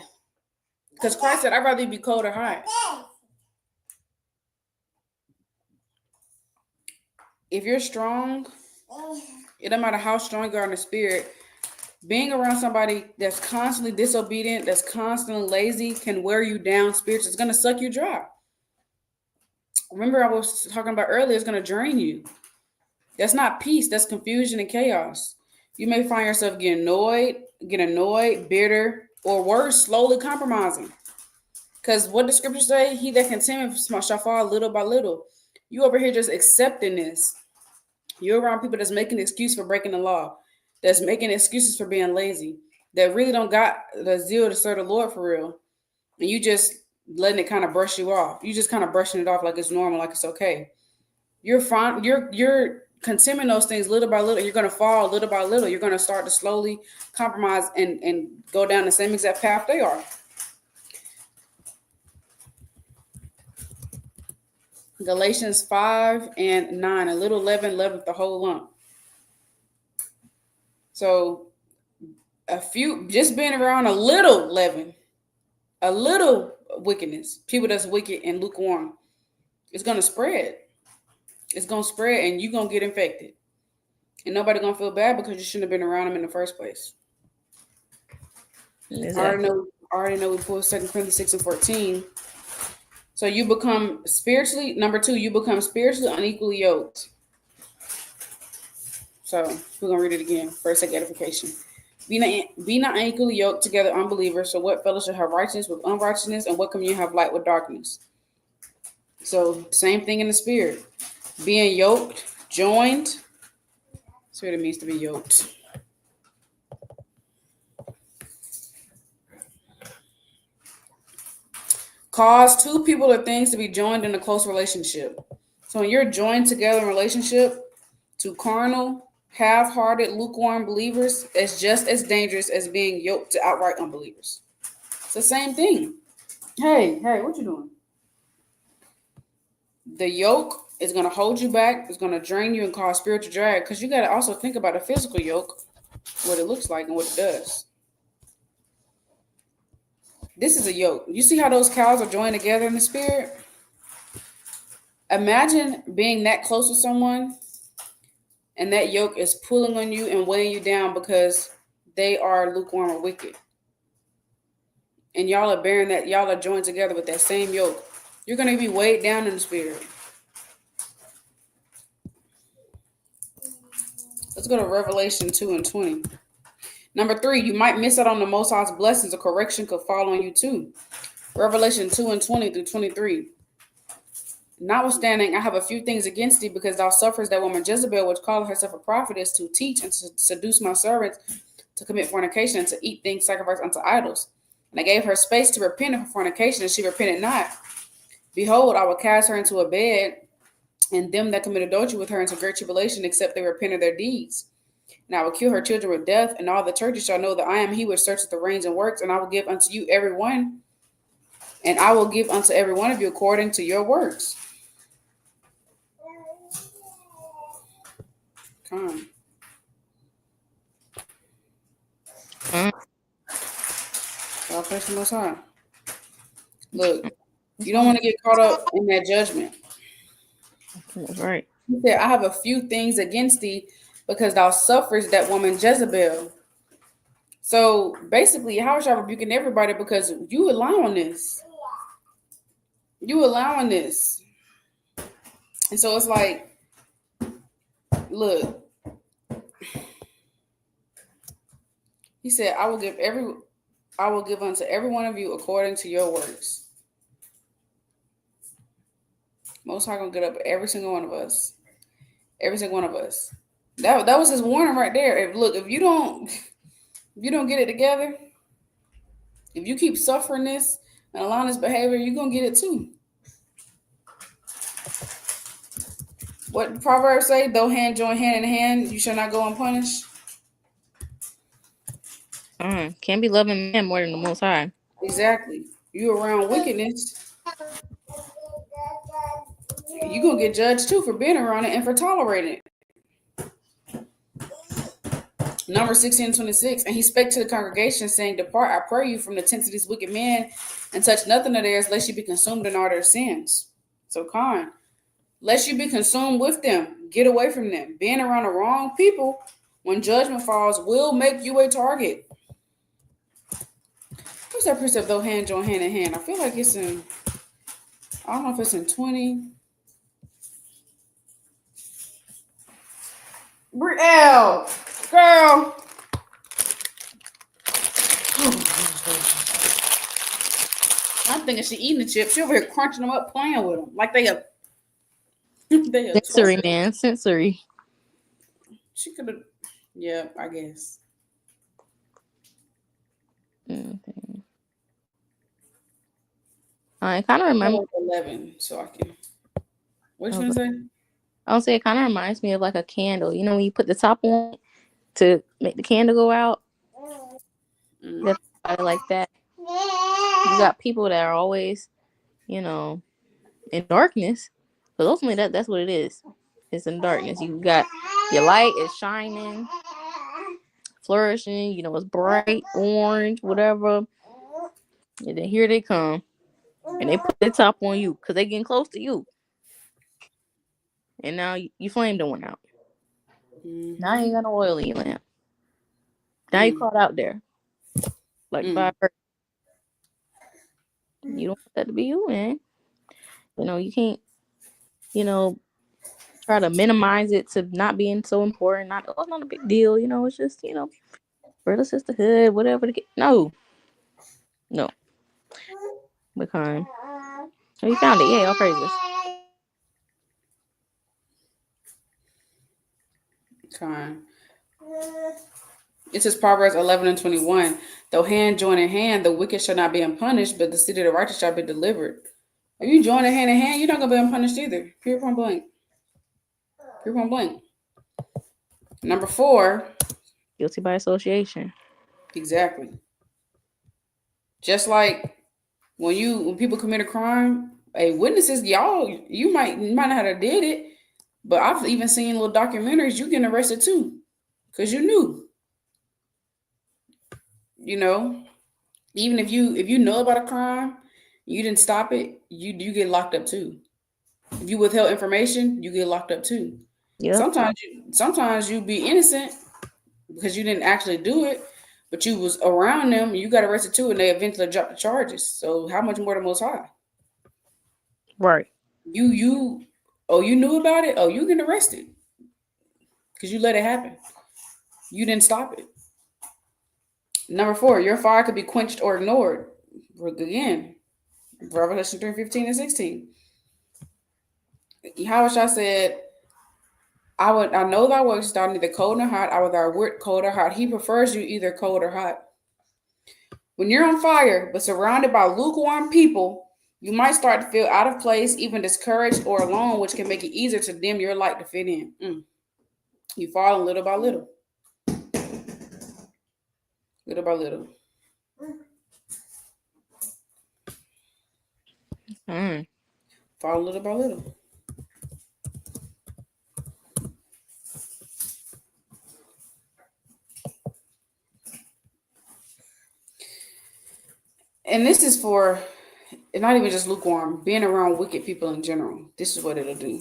Because Christ said, I'd rather you be cold or hot. If you're strong, it don't matter how strong you are in the spirit, being around somebody that's constantly disobedient, that's constantly lazy, can wear you down spiritually. It's going to suck you dry. Remember, I was talking about earlier, it's going to drain you. That's not peace. That's confusion and chaos. You may find yourself getting annoyed, bitter, or worse, slowly compromising. Because what the scriptures say, he that continues shall fall little by little. You over here just accepting this. You're around people that's making an excuse for breaking the law, that's making excuses for being lazy, that really don't got the zeal to serve the Lord for real. And you just letting it kind of brush you off. You just kind of brushing it off like it's normal, like it's okay. You're fine. You're consuming those things little by little. You're gonna fall little by little. You're gonna start to slowly compromise and go down the same exact path they are. Galatians 5 and 9. A little leaven leaveneth the whole lump. So just being around a little leaven, a little wickedness, people that's wicked and lukewarm, it's gonna spread. It's gonna spread, and you're gonna get infected, and nobody gonna feel bad because you shouldn't have been around them in the first place. Exactly. I already know we pulled 2 Corinthians 6 and 14. So you become spiritually, number 2, you become spiritually unequally yoked. So we're gonna read it again for a second edification. Be not unequally yoked together, unbelievers. So what fellowship have righteousness with unrighteousness, and what communion have light with darkness? So same thing in the spirit. Being yoked, joined. That's what it means to be yoked. Cause two people or things to be joined in a close relationship. So when you're joined together in a relationship, to carnal, half-hearted, lukewarm believers, it's just as dangerous as being yoked to outright unbelievers. It's the same thing. Hey, what you doing? The yoke is going to hold you back. It's going to drain you and cause spiritual drag. Because you got to also think about a physical yoke, what it looks like and what it does. This is a yoke. You see how those cows are joined together in the spirit? Imagine being that close with someone and that yoke is pulling on you and weighing you down because they are lukewarm or wicked. And y'all are bearing that, y'all are joined together with that same yoke. You're going to be weighed down in the spirit. Let's go to Revelation 2:20. Number 3, you might miss out on the Most High's blessings. A correction could fall on you too. Revelation 2:20 through 23. Notwithstanding, I have a few things against thee, because thou sufferest that woman Jezebel, which calleth herself a prophetess, to teach and to seduce my servants to commit fornication and to eat things sacrificed unto idols. And I gave her space to repent of her fornication, and she repented not. Behold, I will cast her into a bed, and them that commit adultery with her into great tribulation, except they repent of their deeds. And I will kill her children with death, and all the churches shall know that I am he which searcheth the reins and works, and I will give unto you every one, and I will give unto every one of you according to your works. Come. Y'all praise the Most High. Look, you don't want to get caught up in that judgment. That's right. He said, I have a few things against thee, because thou sufferest that woman Jezebel. So basically, how is y'all rebuking everybody because you allowing this? You allowing this. And so it's like, look, he said, I will give unto every one of you according to your works. Most High gonna get up every single one of us. Every single one of us. That was his warning right there. If you don't get it together, if you keep suffering this and allowing this behavior, you're gonna get it too. What Proverbs say? Though hand join hand in hand, you shall not go unpunished. Can't be loving man more than the Most High. Exactly. You around wickedness, you're gonna get judged too for being around it and for tolerating it. Number 16:26, and he spake to the congregation, saying, Depart, I pray you, from the tents of these wicked men, and touch nothing of theirs, lest you be consumed in all their sins. So, lest you be consumed with them, get away from them. Being around the wrong people, when judgment falls, will make you a target. What's that precept, though hand join hand in hand? I feel like it's in, I don't know if it's in 20. Brielle, girl. I'm thinking she eating the chips. She over here crunching them up, playing with them like they are. Sensory, man. Sensory. She could have. Yeah, I guess. Okay. It kind of reminds me 11, so I can. What you gonna say? I would say it kind of reminds me of like a candle. You know, when you put the top on to make the candle go out. Like that. You got people that are always, you know, in darkness. But ultimately, that's what it is. It's in darkness. You got your light is shining, flourishing. You know, it's bright orange, whatever. And then here they come, and they put the top on you because they getting close to you. And now you flame the one out. Mm-hmm. Now you ain't got no oil in your lamp. Now you caught out there, like fire. You don't want that to be you, man. You know, you can't, you know, try to minimize it to not being so important. It's not a big deal. You know, it's just, you know, brother, sisterhood, whatever. No. Because you found it. Yeah, all praises. It says Proverbs 11 and 21. Though hand join in hand, the wicked shall not be unpunished, but the seed of the righteous shall be delivered. If you join a hand in hand, you're not going to be unpunished either. Period, point blank. Period, point blank. Number 4. Guilty by association. Exactly. Just like when people commit a crime, witnesses, you might not have did it, but I've even seen little documentaries. You getting arrested too, because you knew. You know, even if you know about a crime, you didn't stop it, you get locked up too. If you withheld information, you get locked up too. Yep. Sometimes you be innocent because you didn't actually do it, but you was around them. You got arrested too, and they eventually dropped the charges. So how much more the Most High? Right. You knew about it. Oh, you get arrested because you let it happen. You didn't stop it. Number 4, your fire could be quenched or ignored. Again, Revelation 3:15 and 16. Yahushua said, I know thy works, thou neither cold nor hot. I will thy word cold or hot. He prefers you either cold or hot. When you're on fire, but surrounded by lukewarm people, you might start to feel out of place, even discouraged or alone, which can make it easier to dim your light to fit in. You fall little by little. Little by little. Fall little by little. And this is for not even just lukewarm, being around wicked people in general. This is what it'll do.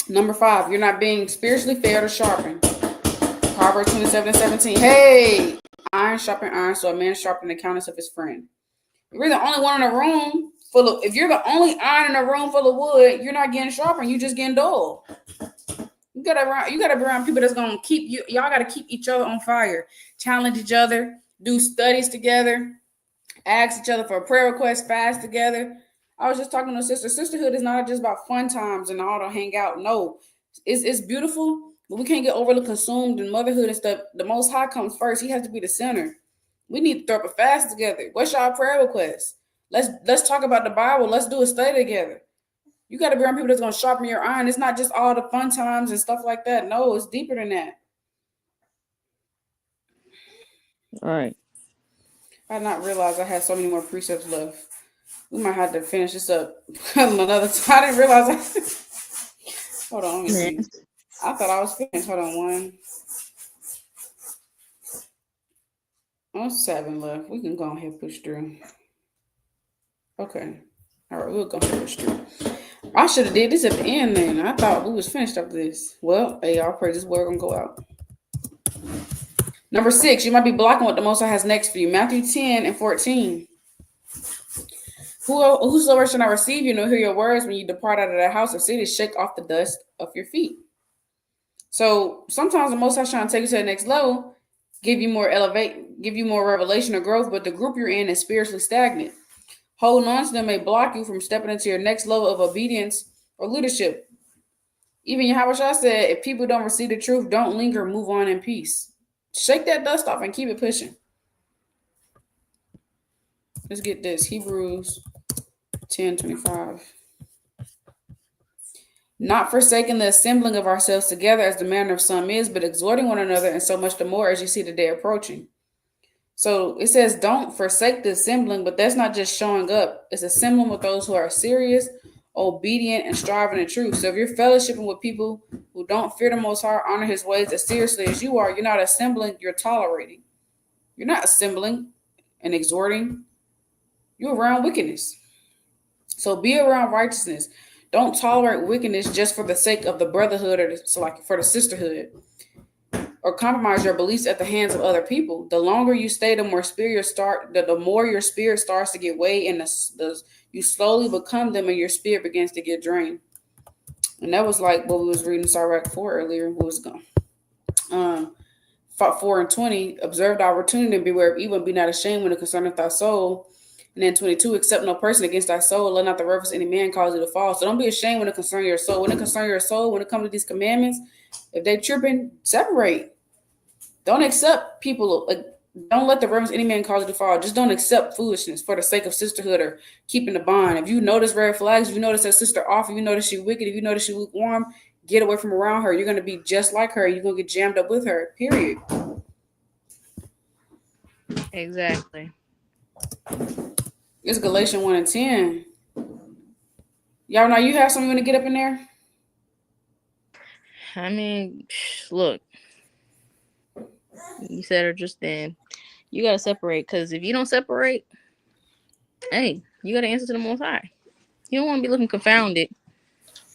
Number 5, you're not being spiritually fed or sharpened. Proverbs 27 and 17. Hey, iron sharpen iron, so a man sharpen the countenance of his friend. If you're the only one in a room if you're the only iron in a room full of wood, you're not getting sharpened. You're just getting dull. You gotta be around people that's gonna keep you. Y'all gotta keep each other on fire, challenge each other, do studies together, ask each other for a prayer request, fast together. I was just talking to a sister. Sisterhood is not just about fun times and all to hang out. No, it's beautiful, but we can't get overly consumed in motherhood and stuff. The Most High comes first. He has to be the center. We need to throw up a fast together. What's y'all prayer request? Let's talk about the Bible. Let's do a study together. You got to be around people that's going to sharpen your iron. It's not just all the fun times and stuff like that. No, it's deeper than that. All right. I did not realize I had so many more precepts left. We might have to finish this up another time. I didn't realize. Hold on. Let me see. I thought I was finished. Hold on. 7 left. We can go ahead and push through. Okay. All right. We'll go ahead and push through. I should have did this at the end then. I thought we was finished after this. Well, hey, y'all pray this word gonna go out. Number 6, you might be blocking what the Most High has next for you. Matthew 10 and 14. Whosoever shall not receive you nor hear your words when you depart out of the house or city, shake off the dust of your feet. So sometimes the Most High trying to take you to the next level, give you more revelation or growth, but the group you're in is spiritually stagnant. Holding on to them may block you from stepping into your next level of obedience or leadership. Even Yahushua said, if people don't receive the truth, don't linger, move on in peace. Shake that dust off and keep it pushing. Let's get this. Hebrews 10:25. Not forsaking the assembling of ourselves together as the manner of some is, but exhorting one another, and so much the more as you see the day approaching. So it says, don't forsake the assembling, but that's not just showing up. It's assembling with those who are serious, obedient, and striving in truth. So if you're fellowshipping with people who don't fear the Most High, honor his ways as seriously as you are, you're not assembling, you're tolerating. You're not assembling and exhorting. You're around wickedness. So be around righteousness. Don't tolerate wickedness just for the sake of the brotherhood or for the sisterhood, or compromise your beliefs at the hands of other people. The longer you stay, the more the more your spirit starts to get weighed, and you slowly become them, and your spirit begins to get drained. And that was like what we was reading Sirach 4 earlier. What was going? 4 and 20. Observe the opportunity and beware of evil, and be not ashamed when it concerneth thy soul. And then 22, accept no person against thy soul. Let not the reverence of any man cause you to fall. So don't be ashamed when it concerns your soul. When it concerns your soul, when it comes to these commandments, if they tripping, separate. Don't accept people like. Don't let the reverence any man cause you to fall. Just don't accept foolishness for the sake of sisterhood or keeping the bond. If you notice red flags, if you notice that sister off, if you notice she wicked, if you notice she lukewarm, get away from around her. You're gonna be just like her. You're gonna get jammed up with her. Period. Exactly. It's Galatians 1:10. Y'all know you have something you want to get up in there? I mean, look, you said it just then. You gotta separate, because if you don't separate, hey, you gotta answer to the Most High. You don't want to be looking confounded,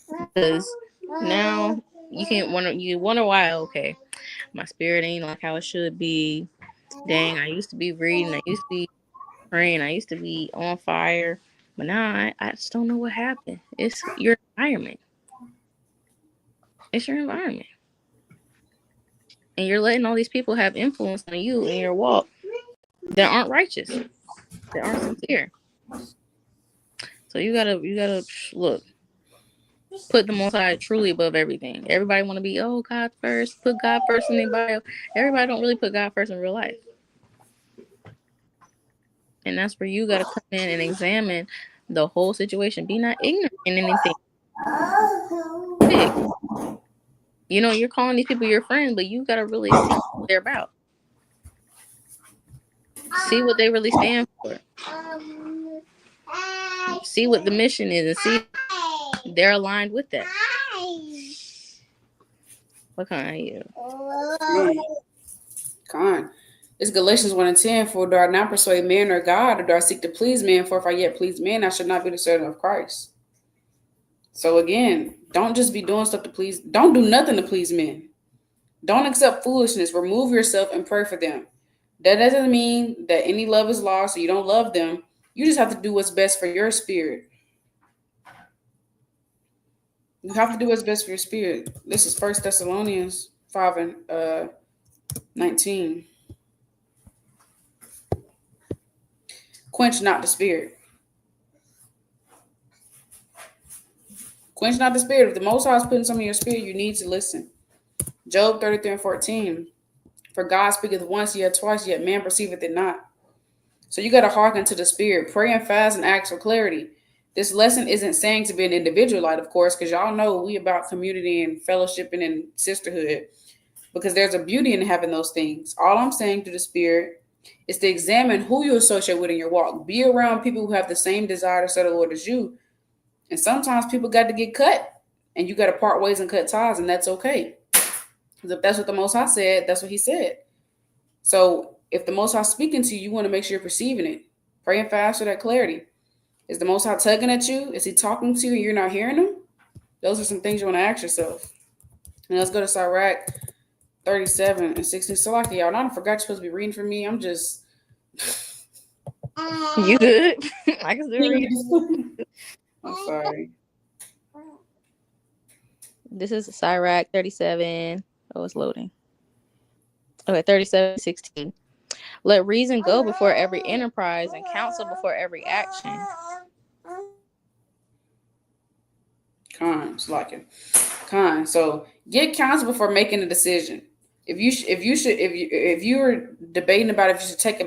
because now you wonder why. Okay, my spirit ain't like how it should be. Dang, I used to be reading, I used to be praying, I used to be on fire, but now I just don't know what happened. It's your environment. It's your environment. And you're letting all these people have influence on you in your walk that aren't righteous, that aren't sincere. So you gotta look, put the Most High truly above everything. Everybody want to be, oh, God first, put God first in their bio. Everybody don't really put God first in real life. And that's where you gotta come in and examine the whole situation. Be not ignorant in anything. Big. You know, you're calling these people your friends, but you gotta really see what they're about. See what they really stand for. See what the mission is, and see they're aligned with that. What kind of you? Con. It's Galatians 1:10. For do I not persuade man or God, or do I seek to please man? For if I yet please man, I should not be the servant of Christ. So again, don't just be doing stuff to please. Don't do nothing to please men. Don't accept foolishness. Remove yourself and pray for them. That doesn't mean that any love is lost or you don't love them. You just have to do what's best for your spirit. You have to do what's best for your spirit. This is 1 Thessalonians 5:19. Quench not the spirit. Quench not the spirit. If the Most High is putting something in your spirit, you need to listen. Job 33:14. For God speaketh once, yet twice, yet man perceiveth it not. So you got to hearken to the spirit. Pray and fast and ask for clarity. This lesson isn't saying to be an individual light, of course, because y'all know we about community and fellowshipping and sisterhood, because there's a beauty in having those things. All I'm saying to the spirit is to examine who you associate with in your walk. Be around people who have the same desire to serve the Lord as you. And sometimes people got to get cut, and you got to part ways and cut ties, and that's okay. Because if that's what the Most High said, that's what He said. So if the Most High speaking to you, you want to make sure you're perceiving it. Pray and fast for that clarity. Is the Most High tugging at you? Is He talking to you and you're not hearing Him? Those are some things you want to ask yourself. And let's go to Sirach 37:16. So like y'all, I forgot you're supposed to be reading for me. I'm just You good? I can still read. I'm sorry. This is Sirach 37. Oh, it's loading. Okay, 37:16. Let reason go before every enterprise and counsel before every action. Con. So get counsel before making a decision. If you're debating about if you should take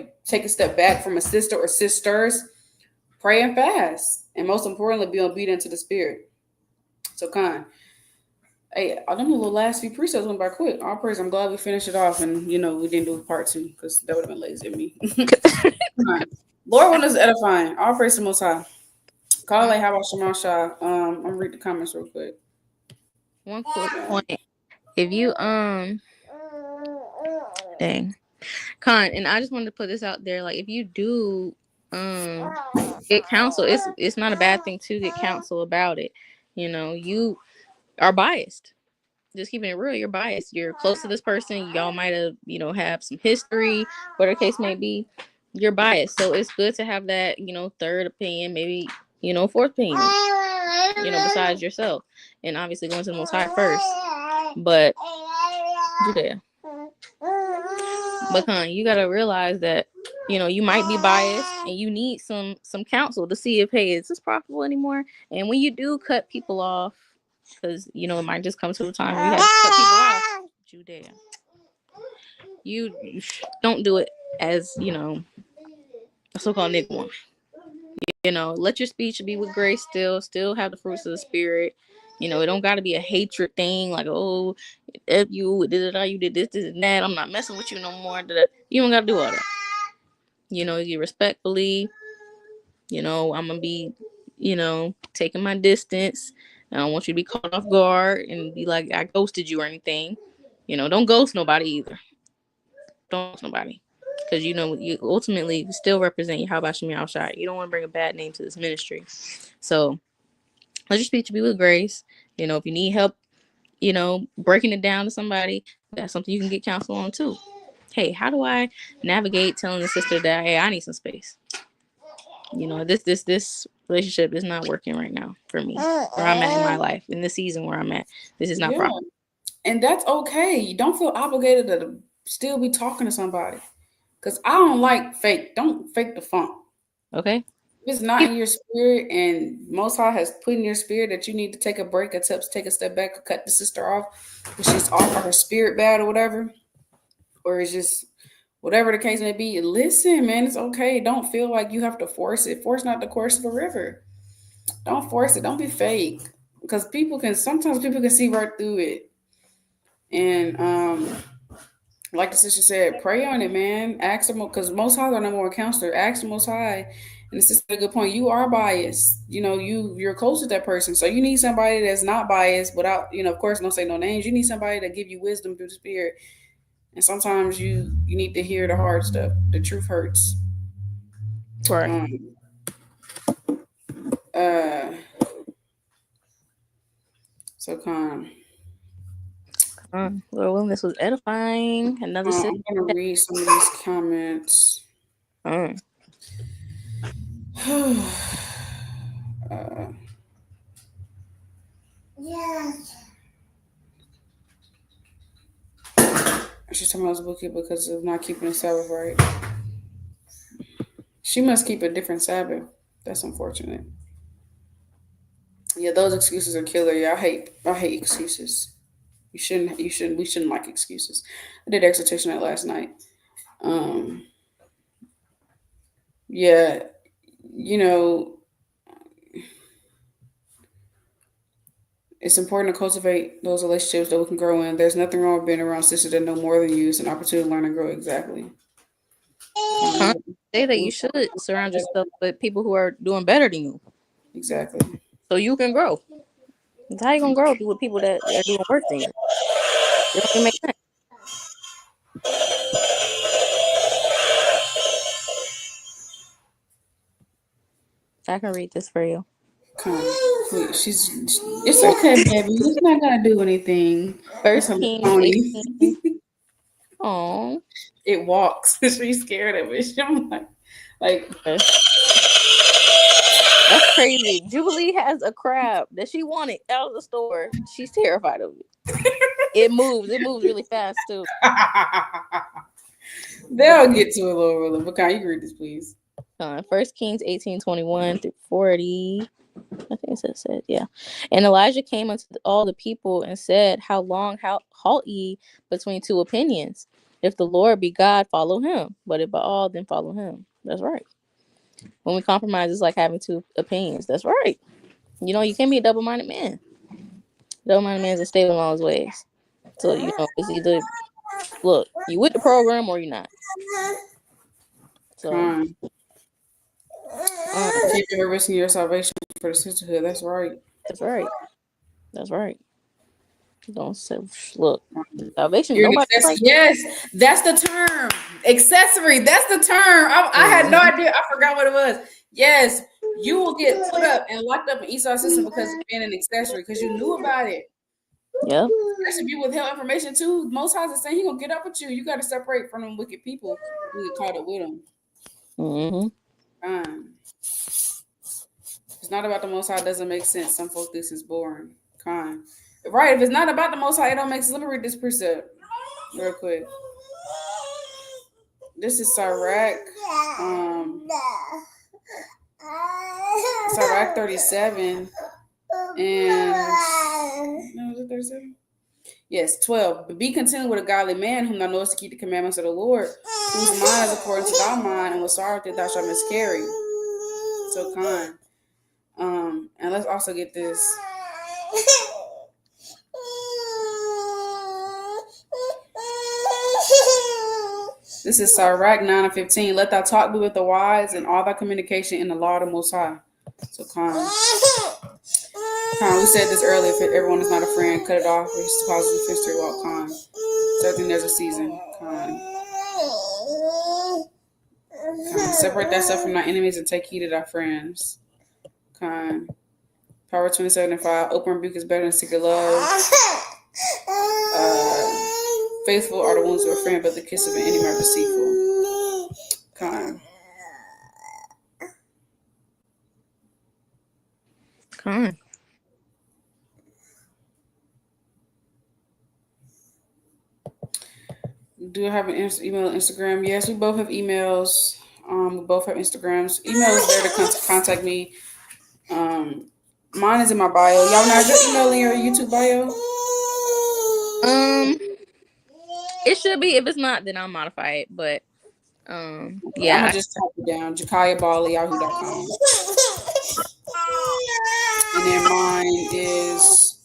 a step back from a sister or sisters, pray and fast, and most importantly, be obedient to the spirit. So con. Hey, I don't know, the last few precepts went by quick. All praise. I'm glad we finished it off, and we didn't do part 2 because that would have been lazy of me. Lord, what is edifying? All praise to the Most High. Call like how about Shema Shah? I'm gonna read the comments real quick. One quick point. If you dang. Con, and I just wanted to put this out there. Like, if you do get counsel, it's not a bad thing to get counsel about it. You are biased. Just keeping it real, you're biased. You're close to this person. Y'all might have, have some history, whatever the case may be. You're biased. So it's good to have that, third opinion, maybe, fourth opinion, besides yourself. And obviously going to the Most High first. But, yeah. But you gotta realize that you might be biased and you need some counsel to see if, hey, is this profitable anymore? And when you do cut people off, because it might just come to a time where you have to cut people off. Judea. You don't do it as, a so-called nigga woman. Let your speech be with grace still have the fruits of the spirit. It don't got to be a hatred thing like, oh, if you did it, you did this and that, I'm not messing with you no more. You don't got to do all that. You respectfully, I'm going to be, taking my distance. I don't want you to be caught off guard and be like, I ghosted you or anything. Don't ghost nobody either. Don't ghost nobody. Because, you ultimately still represent Yahweh Shemi Al-Shai. You don't want to bring a bad name to this ministry. So, let your speech be with grace. If you need help, breaking it down to somebody, that's something you can get counsel on too. Hey, how do I navigate telling the sister that, hey, I need some space? This relationship is not working right now for me. Where I'm at in my life, in the season where I'm at, this is not proper. And that's okay. You don't feel obligated to still be talking to somebody. Because I don't like fake. Don't fake the funk. Okay. If it's not in your spirit and Most High has put in your spirit that you need to take a break, or take a step back, or cut the sister off, if she's off or her spirit bad or whatever, or it's just whatever the case may be, listen, man, it's okay. Don't feel like you have to force it. Force not the course of a river. Don't force it. Don't be fake. Because sometimes people can see right through it. And like the sister said, pray on it, man. Ask them, because Most High are number one counselor. Ask the Most High, and this is a good point. You are biased. You're close to that person, so you need somebody that's not biased. Without, of course, don't say no names. You need somebody to give you wisdom through the Spirit. And sometimes you need to hear the hard stuff. The truth hurts. Right. So calm. Lord willing, this was edifying. Another I'm gonna read some of these comments. She's talking about bookkeeper because of not keeping the Sabbath right. She must keep a different Sabbath. That's unfortunate. Yeah, those excuses are killer. Yeah, I hate excuses. We shouldn't like excuses. I did exhortation that last night. Yeah, you know, it's important to cultivate those relationships that we can grow in. There's nothing wrong with being around sisters that know more than you. It's an opportunity to learn and grow. Exactly. Say that you should surround yourself with people who are doing better than you. Exactly. So you can grow. That's how you gonna grow, with people that are doing worse than you. It don't even make sense. I can read this for you. Come on. It's okay, baby. It's not gonna do anything. First Kings 18. Oh. It walks. She's scared of it. I'm like. That's crazy. Jubilee has a crab that she wanted out of the store. She's terrified of it. It moves. It moves really fast too. They'll get to it, Lord. But can you read this, please? 1 Kings 18:21-40. I think it said, yeah. And Elijah came unto all the people and said, how long halt ye between two opinions? If the Lord be God, follow him. But if Baal, then follow him. That's right. When we compromise, it's like having two opinions. That's right. You can't be a double-minded man. Double-minded man is unstable in all his ways. So, it's either, look, you with the program or you're not. So, keep risking your salvation for the sisterhood. That's right. That's right. That's right. Don't say, look, salvation. You're Nobody. Yes, that's the term. Accessory. That's the term. I had no idea. I forgot what it was. Yes, you will get put up and locked up in Esau's system because of being an accessory, because you knew about it. Yeah. That should be withheld information too. Most High is saying he gonna get up with you. You got to separate from them wicked people who get caught up with them. It's not about the Most High. Doesn't make sense. Some folks this is boring. Right. If it's not about the Most High, it don't make sense. Let me read this precept real quick. This is Sirach. Sirach 37. And no, is it 37? Yes, 12. But be content with a godly man whom thou knowest to keep the commandments of the Lord, whose mind is according to thy mind, and with sorrow that thou shalt miscarry. So kind. And let's also get this. This is Sirach 9 and 15. Let thy talk be with the wise, and all thy communication in the law of the Most High. So kind. We said this earlier. If everyone is not a friend, cut it off. It's causes the fish to walk. Kind. So I think there's a season. Kind. Separate thyself from thy enemies and take heed of thy friends. Kind. Proverbs 27 and 5. Open rebuke is better than secret love. Faithful are the wounds of a friend, but the kiss of an enemy are deceitful. Kind. Kind. Do I have an email, Instagram? Yes, we both have emails. We both have Instagrams. Email is there to contact me. Mine is in my bio. Y'all know your email in your YouTube bio? It should be. If it's not, then I'll modify it. But yeah. I'm gonna just type it down. JakiaBall@yahoo.com. And then mine is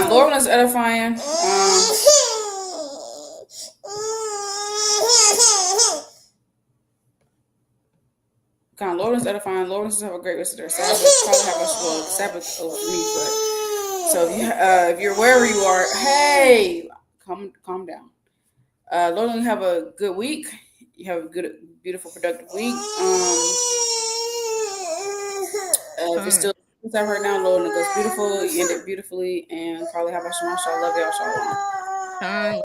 Lord is edifying. Lord is edifying. Lord is have a great rest of their Sabbath. Probably have a Sabbath over me, but so if you're wherever you are, hey, calm down. Lord, you have a good week. You have a good, beautiful, productive week. If you're still inside right now, Lord, it goes beautiful. You end it beautifully, and probably have a shalom. I love y'all. Shalom.